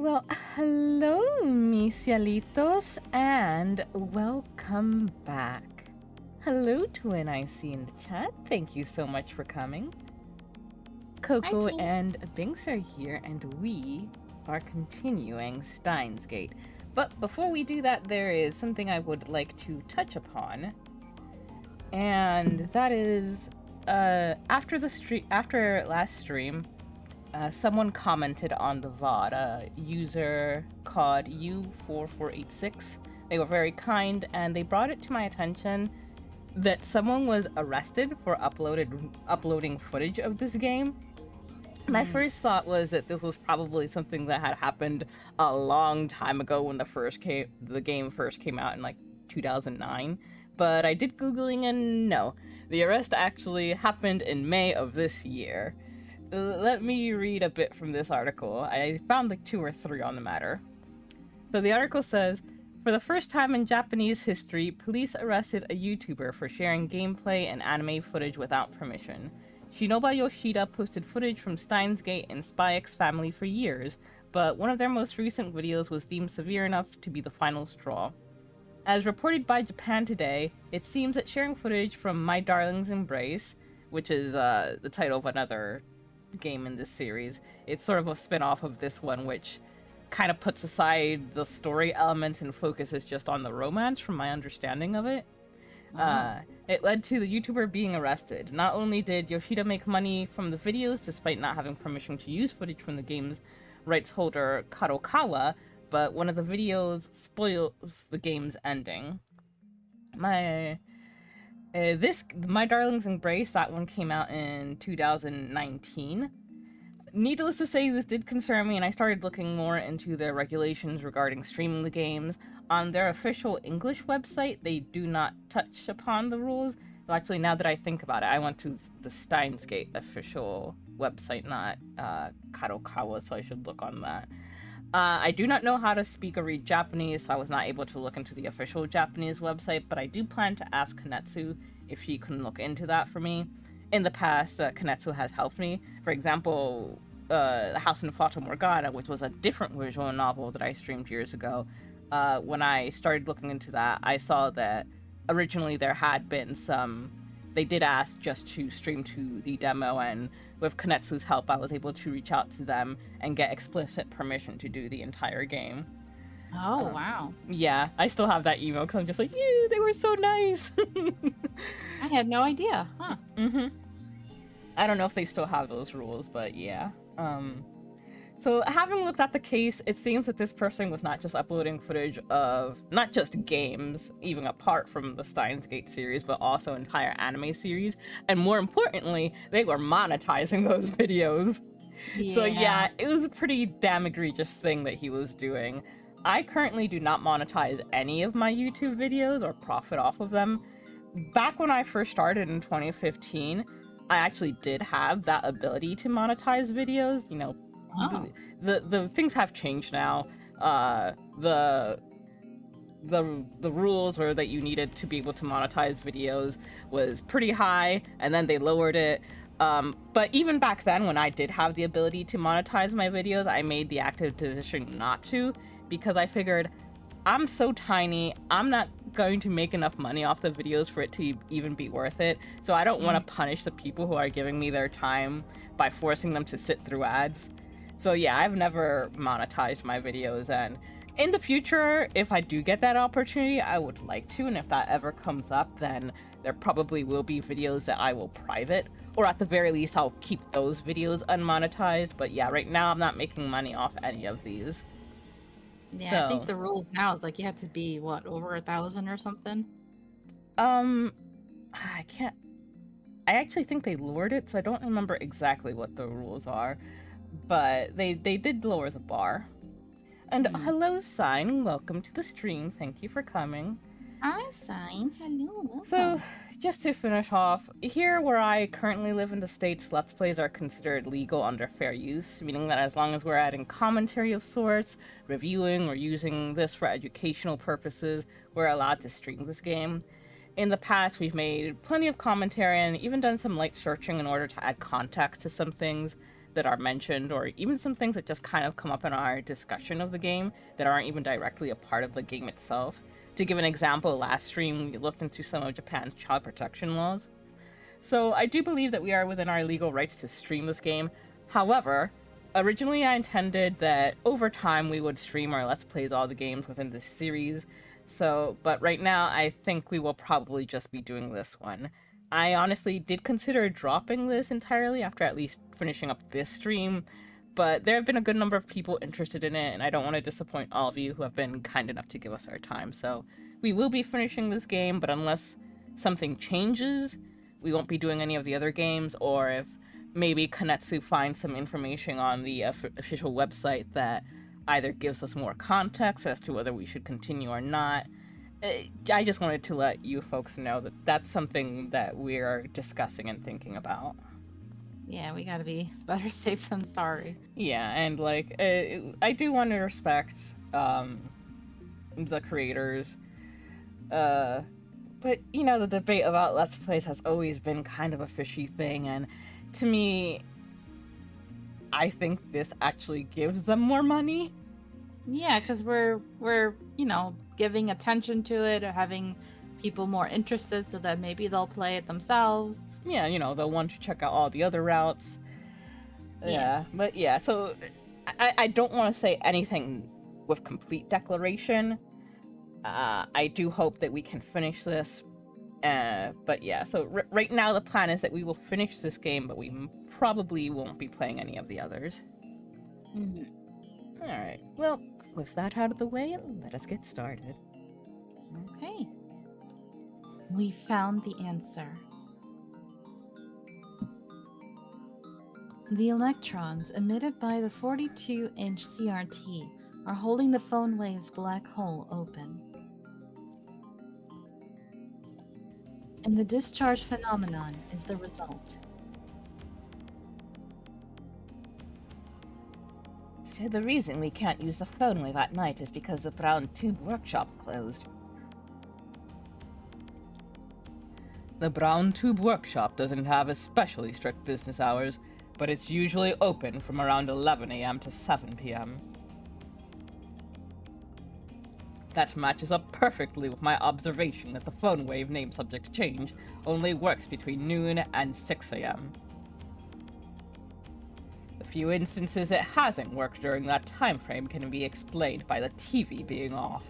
Well, hello, mis cielitos, and welcome back. Hello, Twin I see in the chat. Thank you so much for coming. Coco and Binks are here, and we are continuing Steins Gate. But before we do that, there is something I would like to touch upon, and that is after last stream. Someone commented on the VOD, user called U4486. They were very kind, and they brought it to my attention that someone was arrested for uploading footage of this game. My first thought was that this was probably something that had happened a long time ago when the game first came out in like 2009. But I did Googling, and no, the arrest actually happened in May of this year. Let me read a bit from this article. I found like 2 or 3 on the matter. So the article says, for the first time in Japanese history, police arrested a YouTuber for sharing gameplay and anime footage without permission. Shinoba Yoshida posted footage from Steins Gate and Spy X Family for years, but one of their most recent videos was deemed severe enough to be the final straw. As reported by Japan Today, it seems that sharing footage from My Darling's Embrace, which is the title of another game in this series, it's sort of a spin-off of this one, which kind of puts aside the story elements and focuses just on the romance, from my understanding of it. It led to the YouTuber being arrested. Not only did Yoshida make money from the videos, despite not having permission to use footage from the game's rights holder Kadokawa, but one of the videos spoils the game's ending. My Darling's Embrace, that one came out in 2019. Needless to say, this did concern me, and I started looking more into their regulations regarding streaming the games. On their official English website, they do not touch upon the rules. Well, actually, now that I think about it, I went to the Steins Gate official website, not Kadokawa, so I should look on that. I do not know how to speak or read Japanese, so I was not able to look into the official Japanese website, but I do plan to ask Kanetsu if she can look into that for me. In the past, Kanetsu has helped me. For example, The House in Fata Morgana, which was a different visual novel that I streamed years ago. When I started looking into that, I saw that originally there had been some... They did ask just to stream to the demo, and with Kanetsu's help, I was able to reach out to them and get explicit permission to do the entire game. Oh, wow. Yeah, I still have that email because I'm just like, ew, they were so nice. I had no idea, huh? I don't know if they still have those rules, but yeah. So having looked at the case, it seems that this person was not just uploading footage of not just games, even apart from the Steins Gate series, but also entire anime series. And more importantly, they were monetizing those videos. Yeah. So yeah, it was a pretty damn egregious thing that he was doing. I currently do not monetize any of my YouTube videos or profit off of them. Back when I first started in 2015, I actually did have that ability to monetize videos, you know. Oh. The things have changed now. The rules were that you needed to be able to monetize videos was pretty high, and then they lowered it. But even back then, when I did have the ability to monetize my videos, I made the active decision not to, because I figured I'm so tiny, I'm not going to make enough money off the videos for it to even be worth it. So I don't want to punish the people who are giving me their time by forcing them to sit through ads. So yeah, I've never monetized my videos, and in the future, if I do get that opportunity, I would like to, and if that ever comes up, then there probably will be videos that I will private, or at the very least, I'll keep those videos unmonetized. But yeah, right now I'm not making money off any of these. Yeah, so I think the rules now is like you have to be, what, over 1,000 or something? I actually think they lowered it, so I don't remember exactly what the rules are. But they did lower the bar. And hello, Sign. Welcome to the stream. Thank you for coming. Hi, Sign. Hello. Welcome. So, just to finish off, here where I currently live in the States, Let's Plays are considered legal under fair use, meaning that as long as we're adding commentary of sorts, reviewing, or using this for educational purposes, we're allowed to stream this game. In the past, we've made plenty of commentary and even done some light searching in order to add context to some things. that are mentioned, or even some things that just kind of come up in our discussion of the game that aren't even directly a part of the game itself. To give an example, last stream we looked into some of Japan's child protection laws. So I do believe that we are within our legal rights to stream this game. However, originally I intended that over time we would stream our Let's Plays all the games within this series. But right now I think we will probably just be doing this one. I honestly did consider dropping this entirely after at least finishing up this stream, but there have been a good number of people interested in it, and I don't want to disappoint all of you who have been kind enough to give us our time. So we will be finishing this game, but unless something changes, we won't be doing any of the other games, or if maybe Kanetsu finds some information on the official website that either gives us more context as to whether we should continue or not. I just wanted to let you folks know that that's something that we're discussing and thinking about. Yeah, we gotta be better safe than sorry. Yeah, and like, I do want to respect the creators. But, you know, the debate about Let's Plays has always been kind of a fishy thing, and to me, I think this actually gives them more money. Yeah, because we're you know, giving attention to it or having people more interested so that maybe they'll play it themselves. Yeah, you know, they'll want to check out all the other routes. Yeah, but yeah, so I don't want to say anything with complete declaration. I do hope that we can finish this. But yeah, so right now the plan is that we will finish this game, but we probably won't be playing any of the others. Mm-hmm. Alright, well, with that out of the way, let us get started. Okay. We found the answer. The electrons emitted by the 42-inch CRT are holding the phone wave's black hole open. And the discharge phenomenon is the result. So the reason we can't use the phone wave at night is because the brown tube workshop's closed. The brown tube workshop doesn't have especially strict business hours, but it's usually open from around 11 a.m. to 7 p.m. That matches up perfectly with my observation that the phone wave name subject change only works between noon and 6 a.m. The few instances it hasn't worked during that time frame can be explained by the TV being off.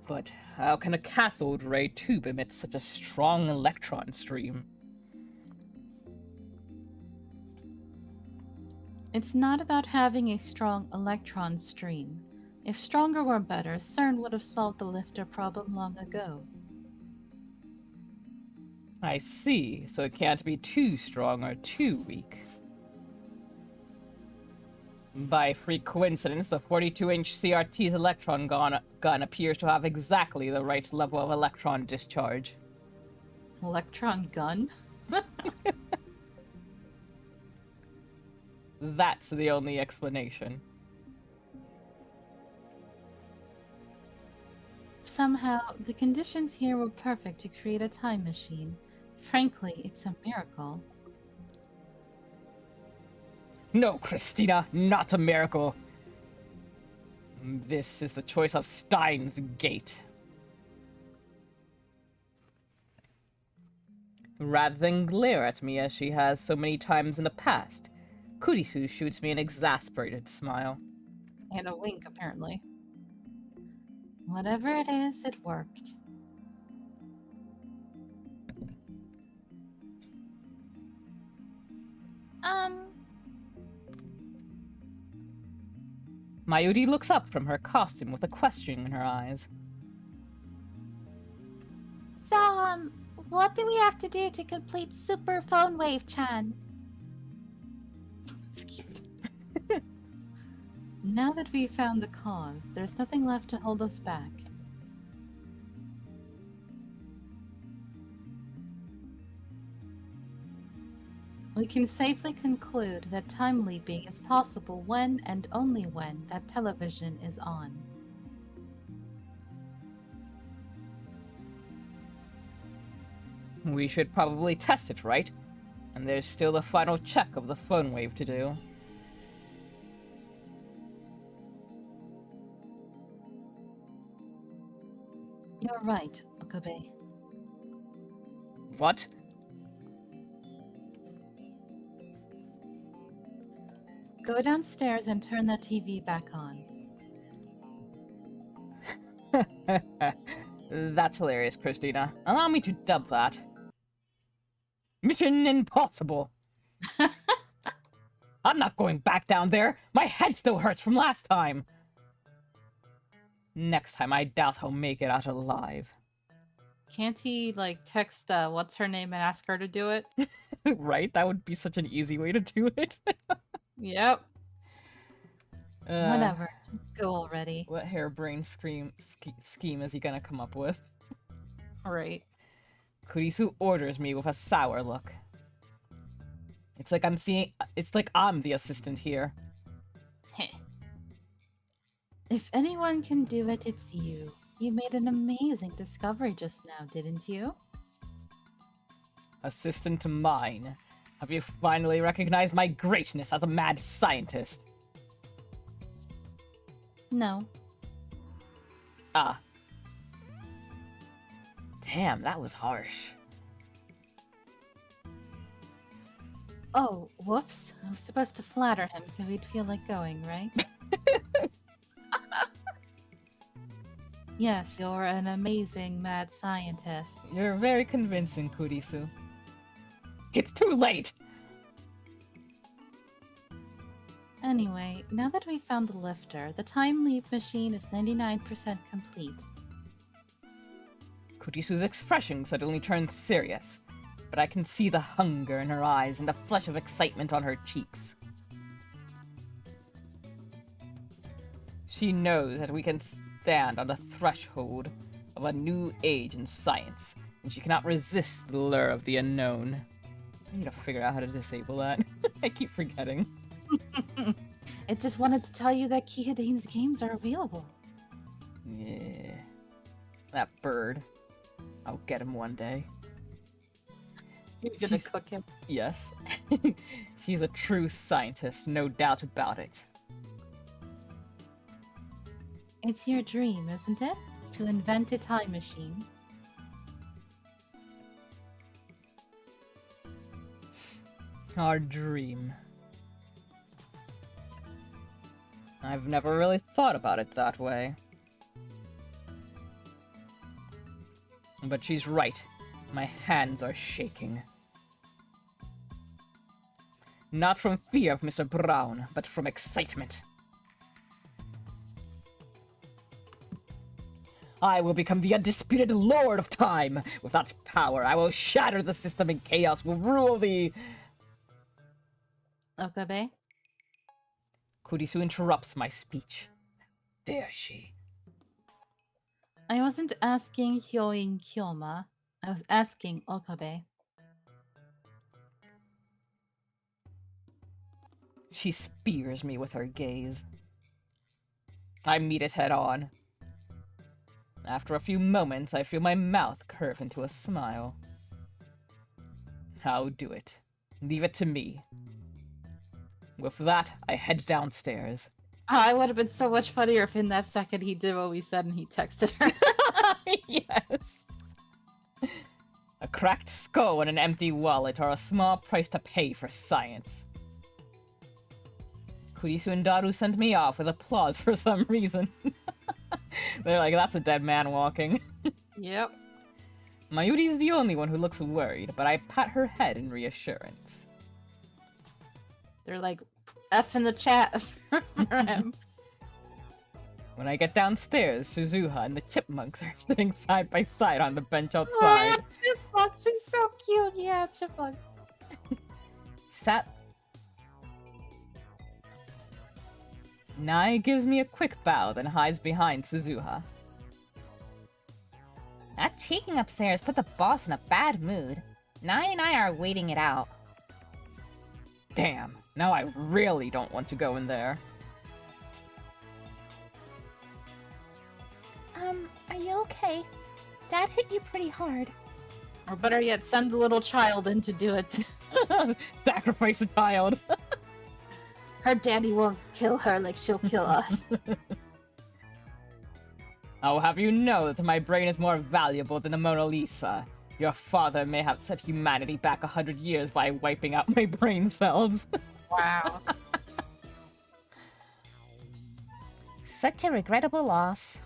But how can a cathode ray tube emit such a strong electron stream? It's not about having a strong electron stream. If stronger were better, CERN would have solved the lifter problem long ago. I see, so it can't be too strong or too weak. By freak coincidence, the 42-inch CRT's electron gun appears to have exactly the right level of electron discharge. Electron gun? That's the only explanation. Somehow, the conditions here were perfect to create a time machine. Frankly, it's a miracle. No, Christina, not a miracle. This is the choice of Steins Gate. Rather than glare at me as she has so many times in the past, Kurisu shoots me an exasperated smile. And a wink, apparently. Whatever it is, it worked. Mayuri looks up from her costume with a question in her eyes. So, what do we have to do to complete Super Phone Wave-chan? It's cute. Now that we've found the cause, there's nothing left to hold us back. We can safely conclude that time leaping is possible when and only when that television is on. We should probably test it, right? And there's still the final check of the phone wave to do. You're right, Okabe. What? Go downstairs and turn that TV back on. That's hilarious, Christina. Allow me to dub that. Mission impossible! I'm not going back down there! My head still hurts from last time! Next time, I doubt I'll make it out alive. Can't he, like, text, what's her name and ask her to do it? Right? That would be such an easy way to do it. Yep. Whatever. Let's go already. What harebrained scheme is he gonna come up with? Right. Kurisu orders me with a sour look. It's like I'm the assistant here. Heh. If anyone can do it, it's you. You made an amazing discovery just now, didn't you? Assistant mine. Have you finally recognized my greatness as a mad scientist? No. Ah. Damn, that was harsh. Oh, whoops. I was supposed to flatter him so he'd feel like going, right? Yes, you're an amazing mad scientist. You're very convincing, Kurisu. It's too late! Anyway, now that we found the lifter, the time leap machine is 99% complete. Kurisu's expression suddenly turned serious, but I can see the hunger in her eyes and the flush of excitement on her cheeks. She knows that we can stand on the threshold of a new age in science, and she cannot resist the lure of the unknown. I need to figure out how to disable that. I keep forgetting. I just wanted to tell you that Kihadene's games are available. Yeah. That bird. I'll get him one day. You're gonna cook him? Yes. She's a true scientist, no doubt about it. It's your dream, isn't it? To invent a time machine. Our dream. I've never really thought about it that way. But she's right. My hands are shaking. Not from fear of Mr. Brown, but from excitement. I will become the undisputed Lord of Time! With that power, I will shatter the system and chaos will rule the... Okabe? Kurisu interrupts my speech. How dare she? I wasn't asking Hyoin Kyoma. I was asking Okabe. She spears me with her gaze. I meet it head on. After a few moments, I feel my mouth curve into a smile. I'll do it. Leave it to me. With that, I head downstairs. It would have been so much funnier if in that second he did what we said and he texted her. Yes. A cracked skull and an empty wallet are a small price to pay for science. Kurisu and Daru sent me off with applause for some reason. They're like, that's a dead man walking. Yep. Mayuri's the only one who looks worried, but I pat her head in reassurance. They're like, F in the chat for him. When I get downstairs, Suzuha and the chipmunks are sitting side by side on the bench outside. Oh, Chipmunk, she's so cute. Yeah, Chipmunk. Nai gives me a quick bow, then hides behind Suzuha. That cheeking upstairs put the boss in a bad mood. Nai and I are waiting it out. Damn, now I really don't want to go in there. Are you okay? Dad hit you pretty hard. Or better yet, send the little child in to do it. Sacrifice a child. Her daddy won't kill her like she'll kill us. I will have you know that my brain is more valuable than the Mona Lisa. Your father may have set humanity back 100 years by wiping out my brain cells. Wow. Such a regrettable loss.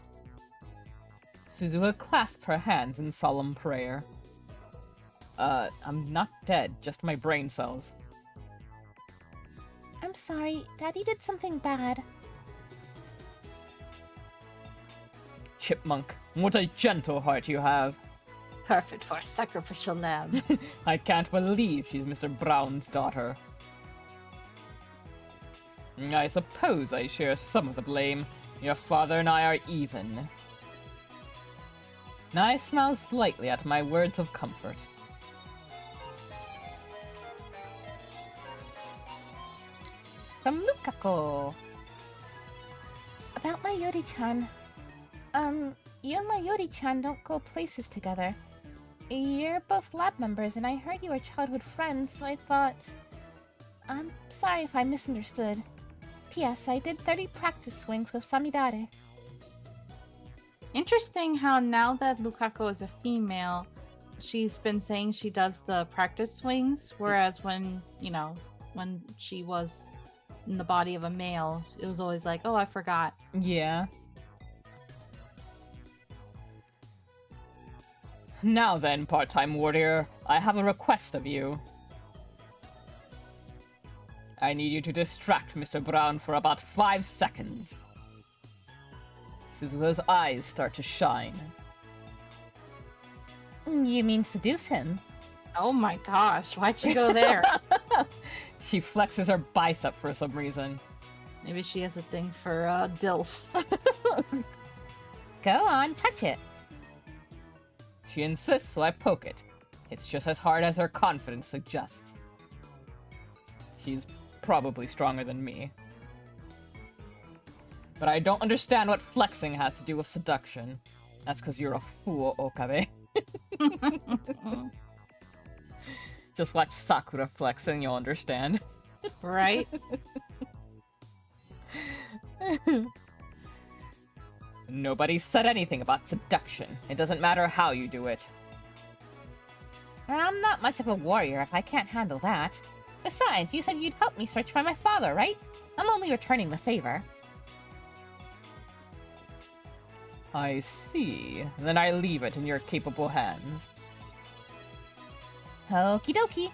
Suzuha clasped her hands in solemn prayer. I'm not dead, just my brain cells. I'm sorry, Daddy did something bad. Chipmunk, what a gentle heart you have. Perfect for a sacrificial lamb. I can't believe she's Mr. Brown's daughter. I suppose I share some of the blame. Your father and I are even. Nai smiles slightly at my words of comfort. From Lukako. About my Yori-chan. You and my Yori-chan don't go places together. You're both lab members, and I heard you were childhood friends, so I thought... I'm sorry if I misunderstood. P.S. I did 30 practice swings with Samidare. Interesting how now that Lukako is a female, she's been saying she does the practice swings, whereas when she was in the body of a male, it was always like, oh, I forgot. Yeah. Now then, part-time warrior, I have a request of you. I need you to distract Mr. Brown for about 5 seconds. Suzuha's eyes start to shine. You mean seduce him? Oh my gosh, why'd she go there? She flexes her bicep for some reason. Maybe she has a thing for DILFs. Go on, touch it. She insists, so I poke it. It's just as hard as her confidence suggests. She's probably stronger than me. But I don't understand what flexing has to do with seduction. That's because you're a fool, Okabe. Just watch Sakura flex and you'll understand. Right? Nobody said anything about seduction. It doesn't matter how you do it. I'm not much of a warrior if I can't handle that. Besides, you said you'd help me search for my father, right? I'm only returning the favor. I see. Then I leave it in your capable hands. Okie dokie.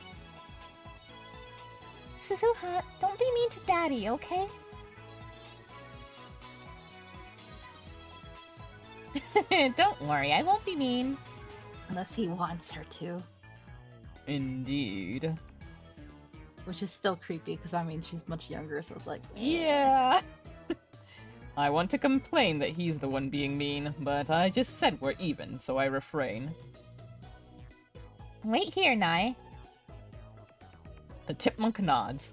Suzuha, don't be mean to Daddy, okay? Don't worry, I won't be mean. Unless he wants her to. Indeed. Which is still creepy, because I mean, she's much younger, so it's like... Yeah! I want to complain that he's the one being mean, but I just said we're even, so I refrain. Wait here, Nai. The chipmunk nods.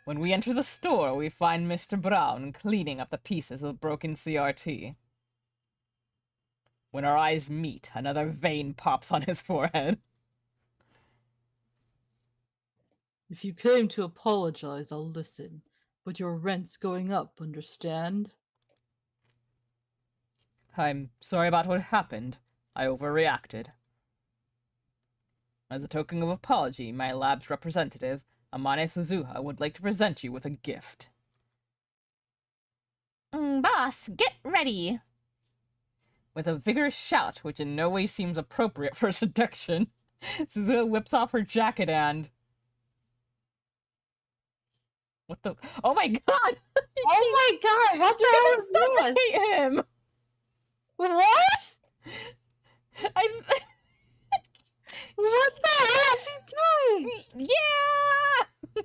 When we enter the store, we find Mr. Brown cleaning up the pieces of the broken CRT. When our eyes meet, another vein pops on his forehead. If you came to apologize, I'll listen. But your rent's going up, understand? I'm sorry about what happened. I overreacted. As a token of apology, my lab's representative, Amane Suzuha, would like to present you with a gift. Boss, get ready! With a vigorous shout, which in no way seems appropriate for seduction, Suzuha whips off her jacket and... What the... Oh my god! Oh my god, what the hell is this? Suffocate him! What? I... What the hell is she doing? Yeah!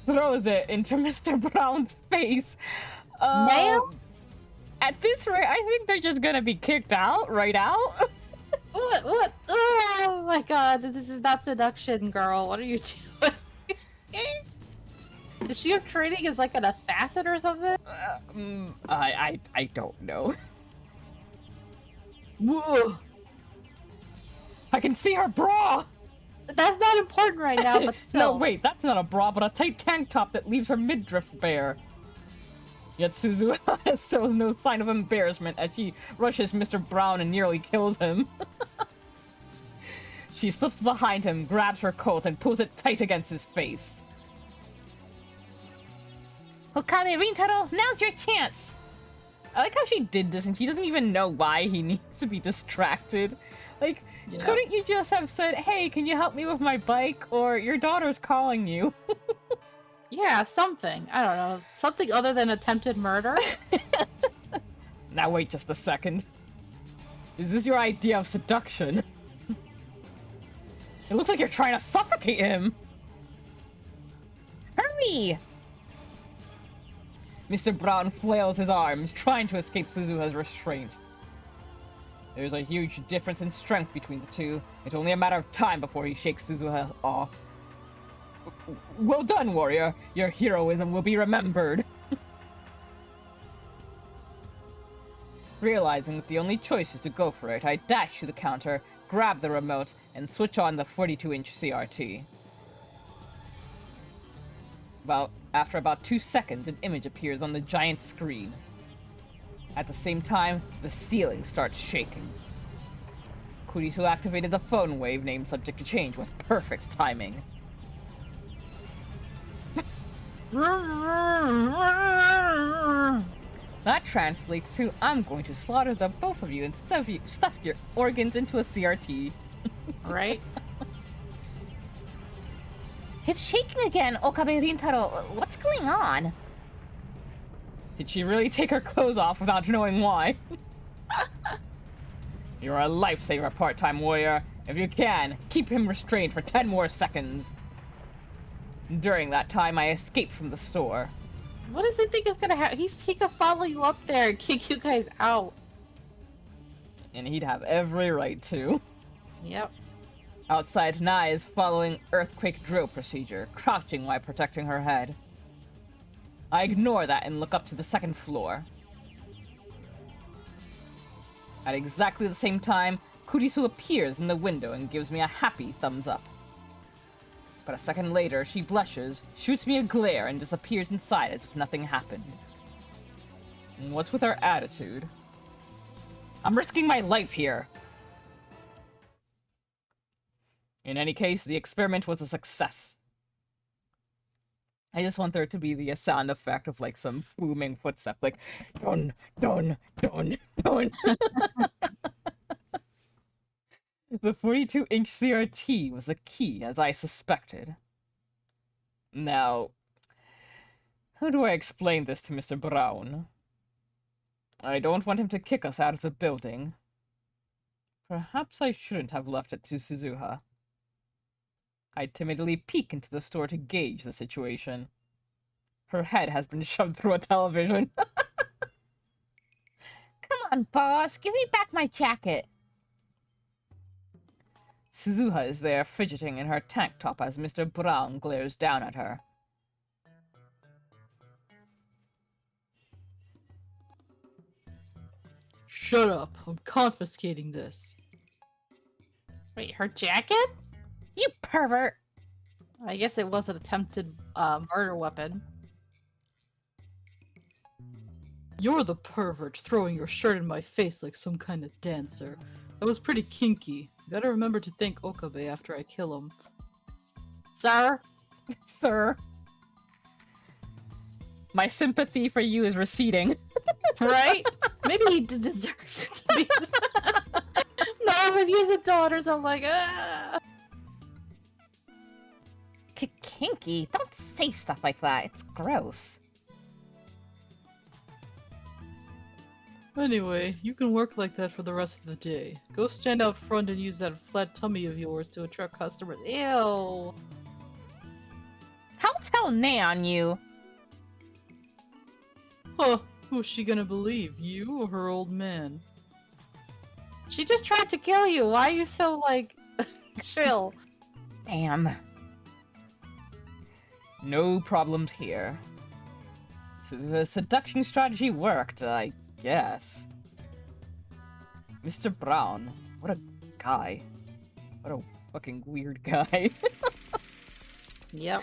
Throws it into Mr. Brown's face. Ma'am? At this rate, I think they're just gonna be kicked out, right out. What? Oh my god, this is not seduction, girl. What are you doing? Does she have training as like an assassin or something? I don't know. Whoa. I can see her bra! That's not important right now, but still. No, wait, that's not a bra, but a tight tank top that leaves her midriff bare. Yet Suzuha shows no sign of embarrassment as she rushes Mr. Brown and nearly kills him. She slips behind him, grabs her coat, and pulls it tight against his face. Okabe Rintaro, now's your chance! I like how she did this and she doesn't even know why he needs to be distracted. Like, Yeah. couldn't you just have said, hey, can you help me with my bike? Or your daughter's calling you. Yeah, something. I don't know. Something other than attempted murder? Now wait just a second. Is this your idea of seduction? It looks like you're trying to suffocate him! Hurry! Mr. Brown flails his arms, trying to escape Suzuha's restraint. There's a huge difference in strength between the two. It's only a matter of time before he shakes Suzuha off. Well done, warrior. Your heroism will be remembered. Realizing that the only choice is to go for it, I dash to the counter, grab the remote, and switch on the 42-inch CRT. After about 2 seconds, an image appears on the giant screen. At the same time, the ceiling starts shaking. Kurisu activated the phone wave name subject to change with perfect timing. That translates to, I'm going to slaughter the both of you and stuff your organs into a CRT. Right? It's shaking again, Okabe Rintaro. What's going on? Did she really take her clothes off without knowing why? You're a lifesaver, part-time warrior. If you can, keep him restrained for 10 more seconds. During that time, I escaped from the store. What does he think is gonna happen? He could follow you up there and kick you guys out. And he'd have every right to. Yep. Outside, Nai is following earthquake drill procedure, crouching while protecting her head. I ignore that and look up to the second floor. At exactly the same time, Kurisu appears in the window and gives me a happy thumbs up. But a second later, she blushes, shoots me a glare, and disappears inside as if nothing happened. And what's with her attitude? I'm risking my life here! In any case, the experiment was a success. I just want there to be the sound effect of like some booming footsteps, like dun dun dun dun. The 42-inch CRT was the key, as I suspected. Now, how do I explain this to Mr. Brown? I don't want him to kick us out of the building. Perhaps I shouldn't have left it to Suzuha. I timidly peek into the store to gauge the situation. Her head has been shoved through a television. Come on, boss. Give me back my jacket. Suzuha is there fidgeting in her tank top as Mr. Brown glares down at her. Shut up. I'm confiscating this. Wait, her jacket? You pervert. I guess it was an attempted murder weapon. You're the pervert throwing your shirt in my face like some kind of dancer. That was pretty kinky. Gotta remember to thank Okabe after I kill him. Sir? Sir. My sympathy for you is receding. Right? Maybe he did deserve it to be. No, but he's a daughter, so I'm like, ah. Kinky? Don't say stuff like that. It's gross. Anyway, you can work like that for the rest of the day. Go stand out front and use that flat tummy of yours to attract customers. Ew! I'll tell Nay on you. Huh, who's she gonna believe? You or her old man? She just tried to kill you. Why are you so, like, chill? Damn. No problems here. So the seduction strategy worked, I guess. Mr. Brown, what a guy. What a fucking weird guy. Yep.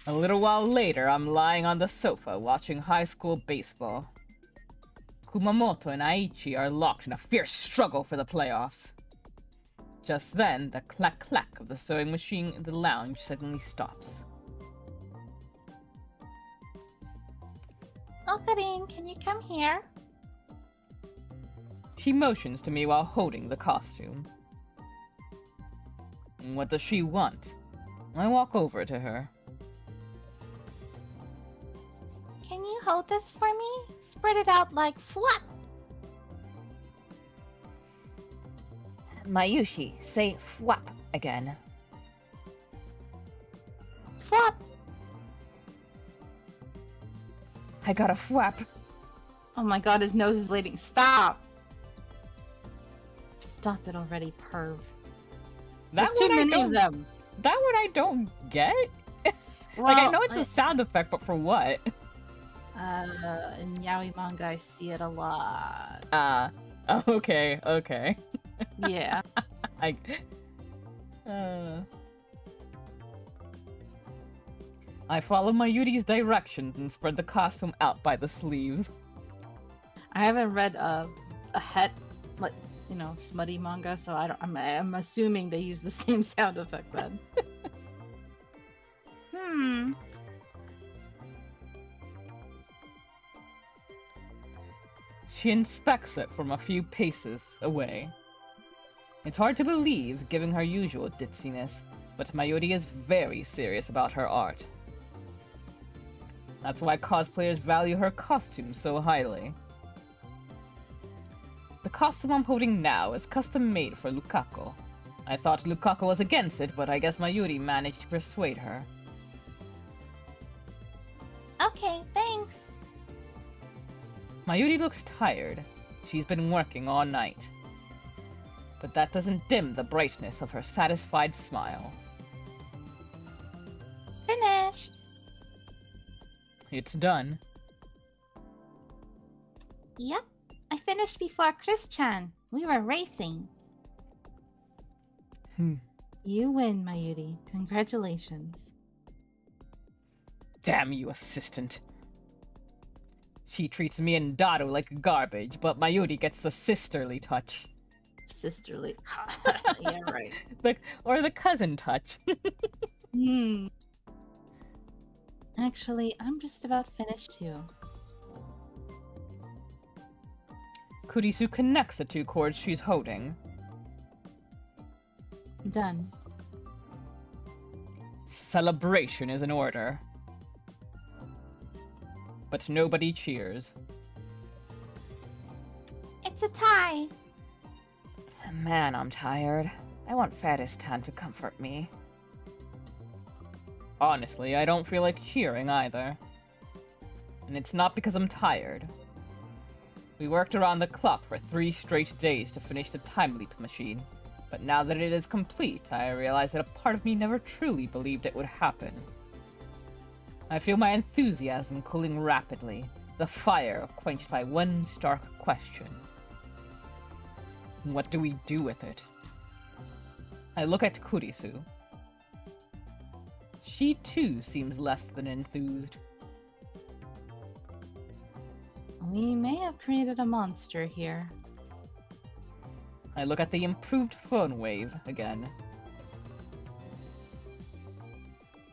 A little while later, I'm lying on the sofa watching high school baseball. Kumamoto and Aichi are locked in a fierce struggle for the playoffs. Just then, the clack-clack of the sewing machine in the lounge suddenly stops. Ocarine, can you come here? She motions to me while holding the costume. What does she want? I walk over to her. Can you hold this for me? Spread it out like flap. Mayushi, say fwap again. Flap. I got a fwap. Oh my god, his nose is bleeding. Stop. Stop it already, perv. There's too many of them. That one I don't get. Well, Like, I know it's a sound effect, but for what? In yaoi manga, I see it a lot. Okay. Yeah. I follow Mayuri's directions and spread the costume out by the sleeves. I haven't read a het, like, you know, smutty manga, so I'm assuming they use the same sound effect then. She inspects it from a few paces away. It's hard to believe, given her usual ditziness, but Mayuri is very serious about her art. That's why cosplayers value her costume so highly. The costume I'm holding now is custom made for Lukako. I thought Lukako was against it, but I guess Mayuri managed to persuade her. Okay, thanks. Mayuri looks tired. She's been working all night. But that doesn't dim the brightness of her satisfied smile. Finished. It's done. Yep, I finished before Chris-chan. We were racing. You win, Mayuri. Congratulations. Damn you, assistant. She treats me and Daru like garbage, but Mayuri gets the sisterly touch. Sisterly. Yeah, right. Or the cousin touch. Actually, I'm just about finished too. Kurisu connects the two cords she's holding. Done. Celebration is in order. But nobody cheers. It's a tie. Man, I'm tired. I want Fattest Tan to comfort me. Honestly, I don't feel like cheering either. And it's not because I'm tired. We worked around the clock for 3 straight days to finish the time leap machine. But now that it is complete, I realize that a part of me never truly believed it would happen. I feel my enthusiasm cooling rapidly, the fire quenched by one stark question. What do we do with it? I look at Kurisu. She too seems less than enthused. We may have created a monster here. I look at the improved phone wave again.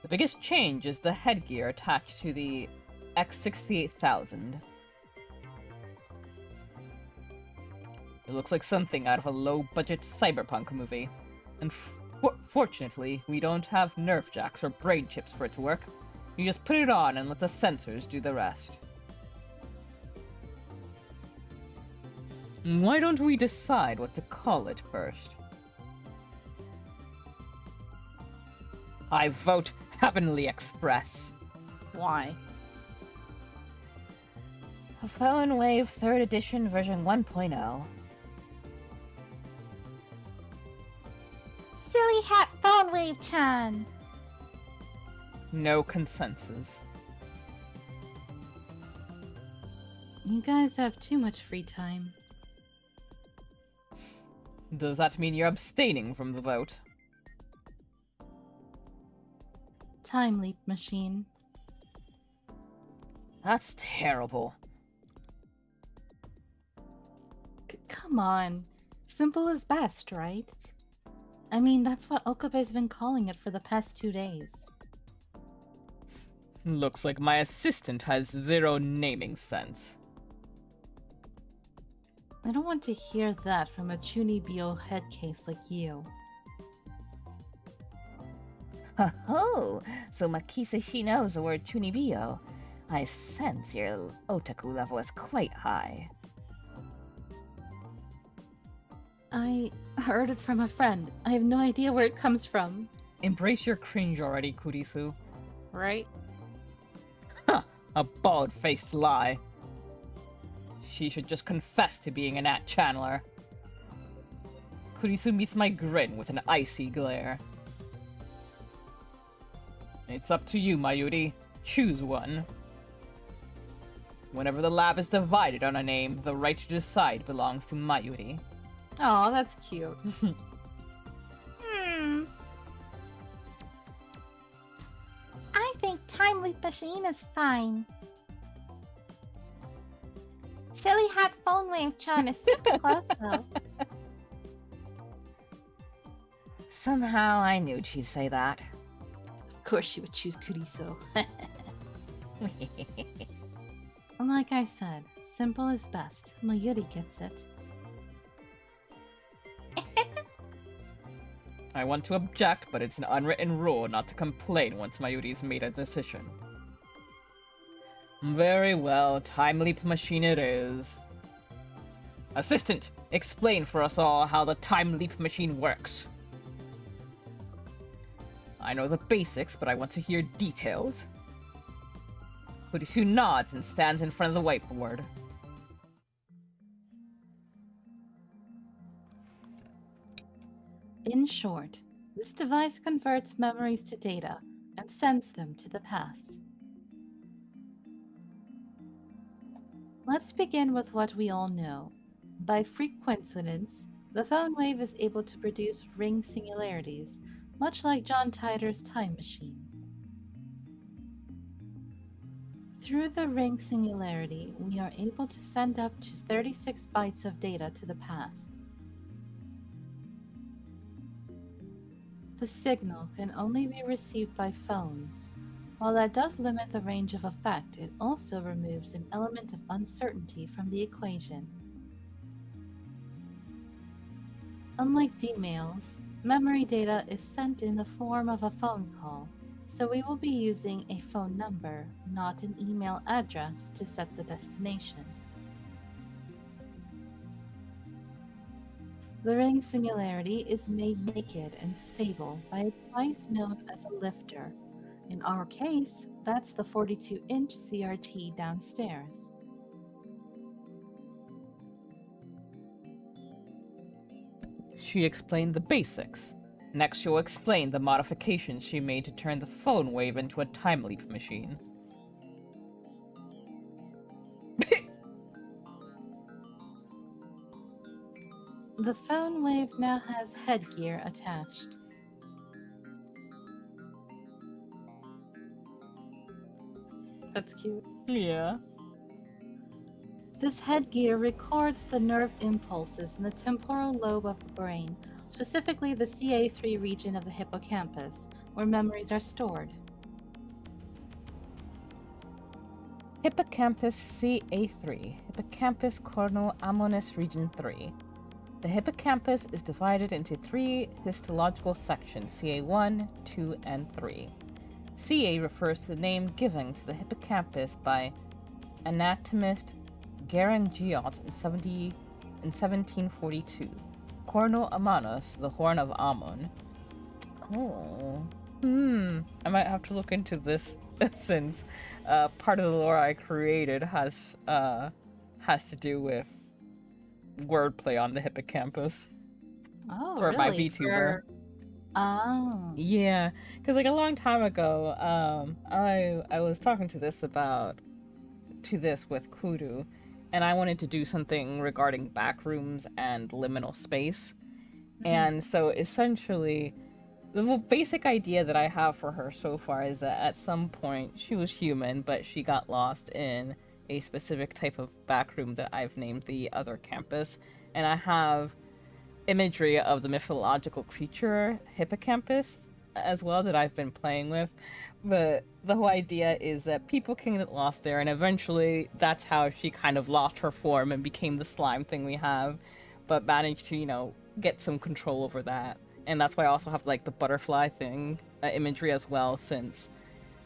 The biggest change is the headgear attached to the X68000. It looks like something out of a low-budget cyberpunk movie. And fortunately, we don't have nerve jacks or brain chips for it to work. You just put it on and let the sensors do the rest. Why don't we decide what to call it first? I vote Heavenly Express. Why? Phone Wave 3rd Edition version 1.0. Silly hat phone wave-chan. No consensus. You guys have too much free time. Does that mean you're abstaining from the vote? Time leap machine. That's terrible. Come on. Simple is best, right? I mean, that's what Okabe's been calling it for the past 2 days. Looks like my assistant has zero naming sense. I don't want to hear that from a Chunibyo headcase like you. Ho-ho! So Makisashi knows the word chunibyo. I sense your otaku level is quite high. I heard it from a friend. I have no idea where it comes from. Embrace your cringe already, Kurisu. Right? A bald-faced lie. She should just confess to being an at channeler. Kurisu meets my grin with an icy glare. It's up to you, Mayuri. Choose one. Whenever the lab is divided on a name, the right to decide belongs to Mayuri. Oh, that's cute. I think Time Leap Machine is fine. Silly Hat Phone Wave Chan is super close though. Somehow I knew she'd say that. Of course she would choose Kuriso. Like I said, simple is best. Mayuri gets it. I want to object, but it's an unwritten rule not to complain once Mayuri's made a decision. Very well, Time Leap Machine it is. Assistant, explain for us all how the Time Leap Machine works. I know the basics, but I want to hear details. Kurisu nods and stands in front of the whiteboard. In short, this device converts memories to data and sends them to the past. Let's begin with what we all know. By freak coincidence, the phone wave is able to produce ring singularities, much like John Titor's time machine. Through the ring singularity, we are able to send up to 36 bytes of data to the past. The signal can only be received by phones. While that does limit the range of effect, it also removes an element of uncertainty from the equation. Unlike D-mails, memory data is sent in the form of a phone call, so we will be using a phone number, not an email address, to set the destination. The ring singularity is made naked and stable by a device known as a lifter. In our case, that's the 42-inch CRT downstairs. She explained the basics. Next, she'll explain the modifications she made to turn the phone wave into a time leap machine. The phone wave now has headgear attached. That's cute. Yeah. This headgear records the nerve impulses in the temporal lobe of the brain, specifically the CA3 region of the hippocampus, where memories are stored. Hippocampus CA3, Hippocampus Cornel Ammonis Region 3. The hippocampus is divided into 3 histological sections, CA1, 2, and 3. CA refers to the name given to the hippocampus by anatomist Garangiot in 1742. Cornel Ammonis, the horn of Ammon. Oh. I might have to look into this since part of the lore I created has to do with wordplay on the hippocampus. Oh, for really? my VTuber. Oh. Yeah, because like a long time ago, I was talking to this with Kudu, and I wanted to do something regarding backrooms and liminal space, And so essentially, the basic idea that I have for her so far is that at some point she was human, but she got lost in a specific type of back room that I've named the other campus. And I have imagery of the mythological creature hippocampus as well that I've been playing with. But the whole idea is that people can get lost there, and eventually that's how she kind of lost her form and became the slime thing we have, but managed to, get some control over that. And that's why I also have like the butterfly thing imagery as well, since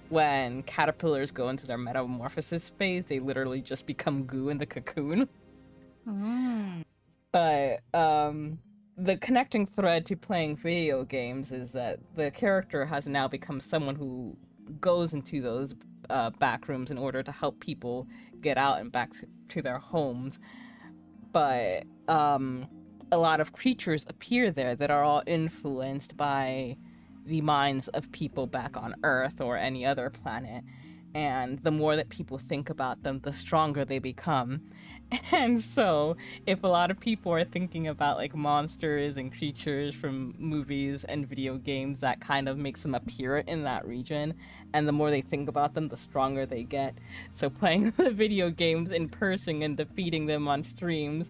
when caterpillars go into their metamorphosis phase, they literally just become goo in the cocoon. But the connecting thread to playing video games is that the character has now become someone who goes into those back rooms in order to help people get out and back to their homes. But a lot of creatures appear there that are all influenced by the minds of people back on Earth or any other planet. And the more that people think about them, the stronger they become. And so, if a lot of people are thinking about like monsters and creatures from movies and video games, that kind of makes them appear in that region. And the more they think about them, the stronger they get. So playing the video games in person and defeating them on streams,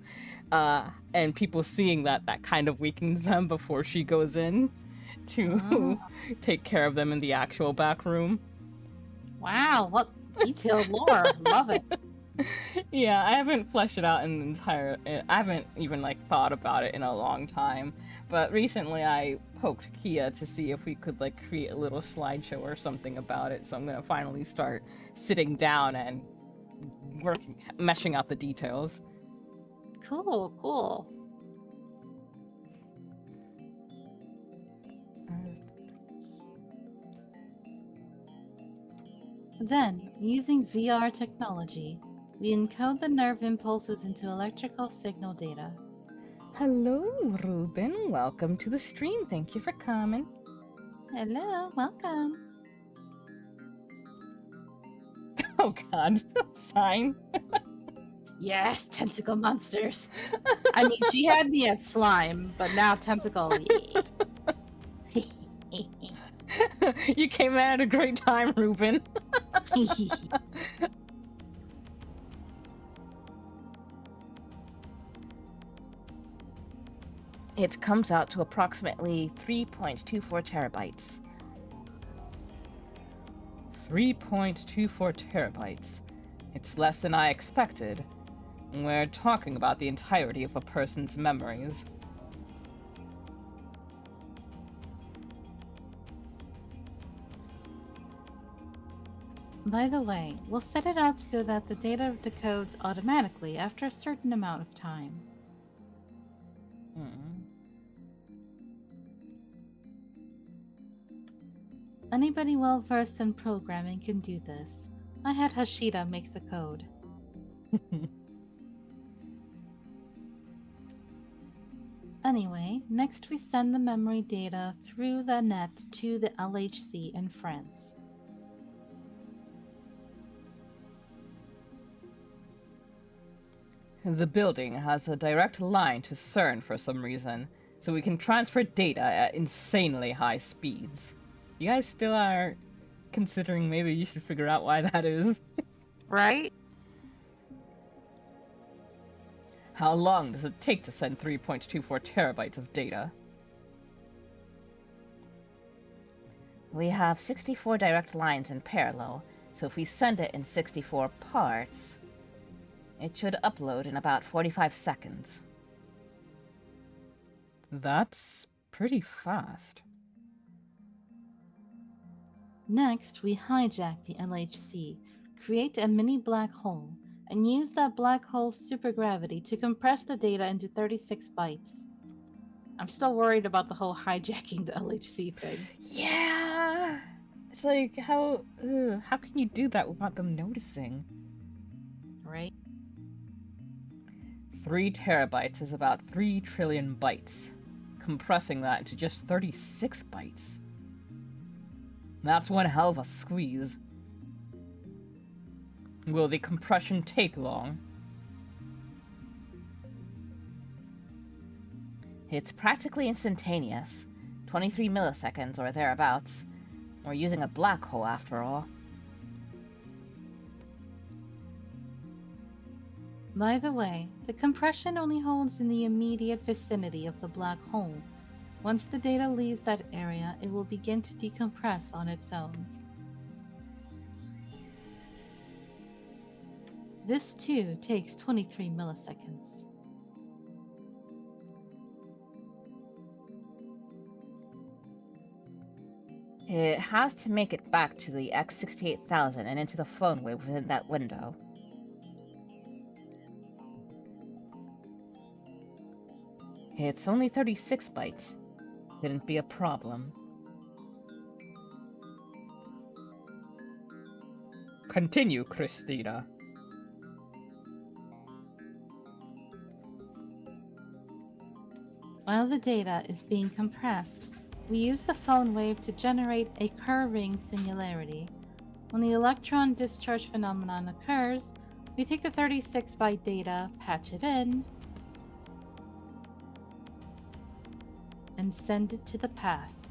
and people seeing that kind of weakens them before she goes in to take care of them in the actual back room. Wow, what detailed lore. Love it. Yeah, I haven't fleshed it out in the entire... I haven't even, thought about it in a long time. But recently I poked Kia to see if we could, create a little slideshow or something about it. So I'm going to finally start sitting down and meshing out the details. Cool, cool. Then, using VR technology, we encode the nerve impulses into electrical signal data. Hello, Ruben. Welcome to the stream. Thank you for coming. Hello, welcome. Oh god, sign. Yes, tentacle monsters. I mean, she had me at slime, but now tentacle. You came at a great time, Ruben. It comes out to approximately 3.24 terabytes. 3.24 terabytes. It's less than I expected. We're talking about the entirety of a person's memories. By the way, we'll set it up so that the data decodes automatically after a certain amount of time. Anybody well versed in programming can do this. I had Hashida make the code. Anyway, next we send the memory data through the net to the LHC in France. The building has a direct line to CERN for some reason, so we can transfer data at insanely high speeds. You guys still are considering maybe you should figure out why that is? Right? How long does it take to send 3.24 terabytes of data? We have 64 direct lines in parallel, so if we send it in 64 parts, it should upload in about 45 seconds. That's pretty fast. Next, we hijack the LHC, create a mini black hole, and use that black hole's supergravity to compress the data into 36 bytes. I'm still worried about the whole hijacking the LHC thing. Yeah! It's like, how can you do that without them noticing? Right? 3 terabytes is about 3 trillion bytes. Compressing that into just 36 bytes. That's one hell of a squeeze. Will the compression take long? It's practically instantaneous. 23 milliseconds or thereabouts. We're using a black hole after all. By the way, the compression only holds in the immediate vicinity of the black hole. Once the data leaves that area, it will begin to decompress on its own. This too takes 23 milliseconds. It has to make it back to the X68000 and into the phone wave within that window. It's only 36 bytes. Shouldn't be a problem. Continue, Christina. While the data is being compressed, we use the phone wave to generate a Kerr-ring singularity. When the electron discharge phenomenon occurs, we take the 36-byte data, patch it in, and send it to the past.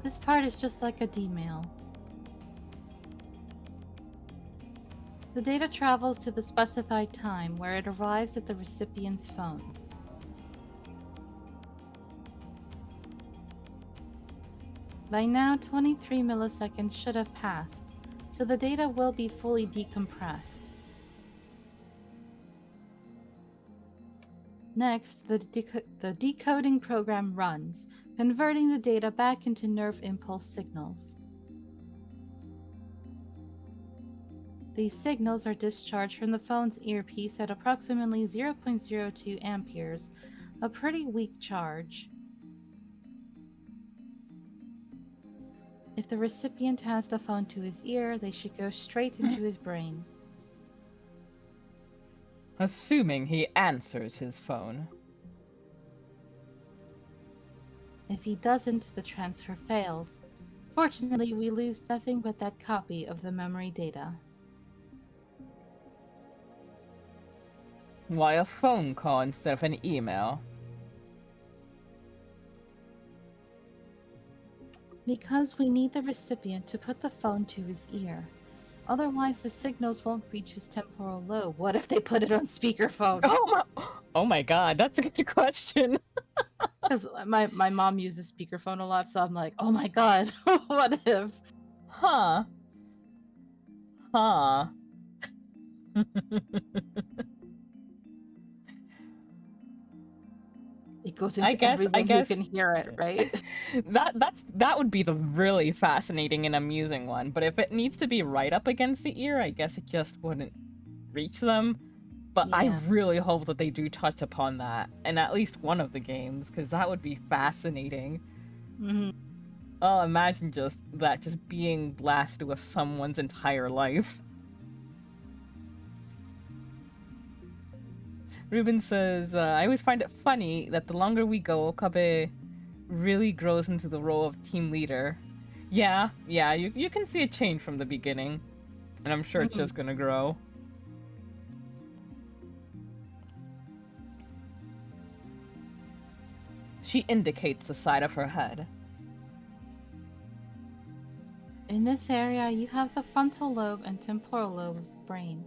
This part is just like a D-mail. The data travels to the specified time where it arrives at the recipient's phone. By now, 23 milliseconds should have passed, so the data will be fully decompressed. Next, the decoding program runs, converting the data back into nerve impulse signals. These signals are discharged from the phone's earpiece at approximately 0.02 amperes, a pretty weak charge. If the recipient has the phone to his ear, they should go straight into his brain. Assuming he answers his phone. If he doesn't, the transfer fails. Fortunately, we lose nothing but that copy of the memory data. Why a phone call instead of an email? Because we need the recipient to put the phone to his ear. Otherwise, the signals won't reach his temporal lobe. What if they put it on speakerphone? Oh my god, that's a good question. Because my mom uses speakerphone a lot, so I'm like, oh my god, what if? Huh. Huh. It goes into every room you can hear it, right? that would be the really fascinating and amusing one. But if it needs to be right up against the ear, I guess it just wouldn't reach them. But Yeah. I really hope that they do touch upon that in at least one of the games, because that would be fascinating. Mm-hmm. Oh, imagine just being blasted with someone's entire life. Ruben says, I always find it funny that the longer we go, Okabe really grows into the role of team leader. Yeah, you can see a change from the beginning. And I'm sure it's just gonna grow. She indicates the side of her head. In this area, you have the frontal lobe and temporal lobe of the brain.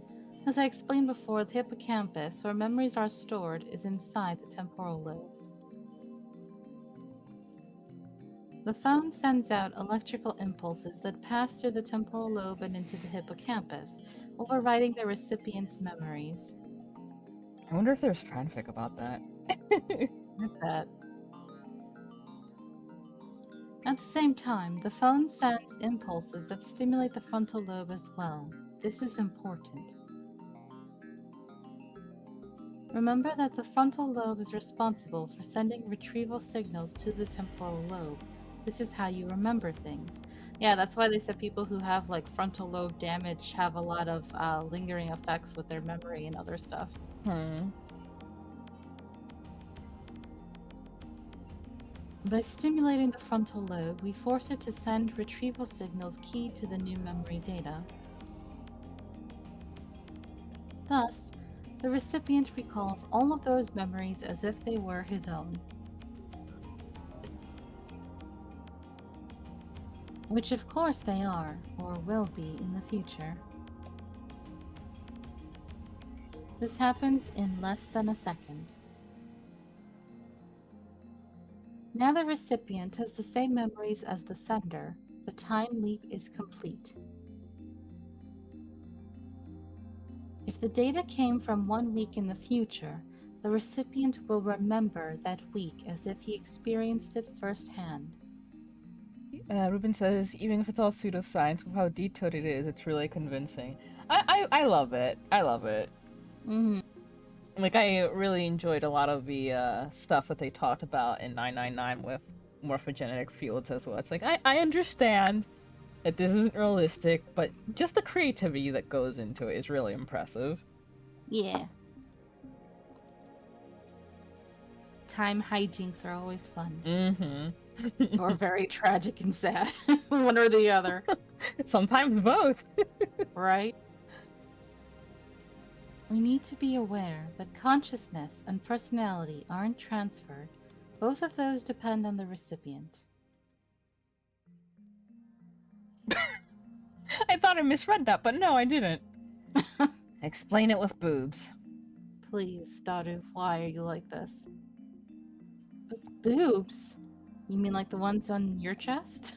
As I explained before, the hippocampus, where memories are stored, is inside the temporal lobe. The phone sends out electrical impulses that pass through the temporal lobe and into the hippocampus, overriding the recipient's memories. I wonder if there's fanfic about that. Like that. At the same time, the phone sends impulses that stimulate the frontal lobe as well. This is important. Remember that the frontal lobe is responsible for sending retrieval signals to the temporal lobe. This is how you remember things. Yeah, that's why they said people who have like frontal lobe damage have a lot of lingering effects with their memory and other stuff. By stimulating the frontal lobe, we force it to send retrieval signals key to the new memory data. Thus, the recipient recalls all of those memories as if they were his own. Which of course they are, or will be in the future. This happens in less than a second. Now the recipient has the same memories as the sender. The time leap is complete. If the data came from 1 week in the future, the recipient will remember that week as if he experienced it firsthand. Ruben says, even if it's all pseudoscience, with how detailed it is, it's really convincing. I love it. I love it. Mm-hmm. Like, I really enjoyed a lot of the stuff that they talked about in 999 with morphogenetic fields as well. It's like, I understand that this isn't realistic, but just the creativity that goes into it is really impressive. Yeah. Time hijinks are always fun. Mm-hmm. Or very tragic and sad. One or the other. Sometimes both. Right? We need to be aware that consciousness and personality aren't transferred. Both of those depend on the recipient. I thought I misread that, but no, I didn't. Explain it with boobs. Please, Daru, why are you like this? Boobs? You mean like the ones on your chest?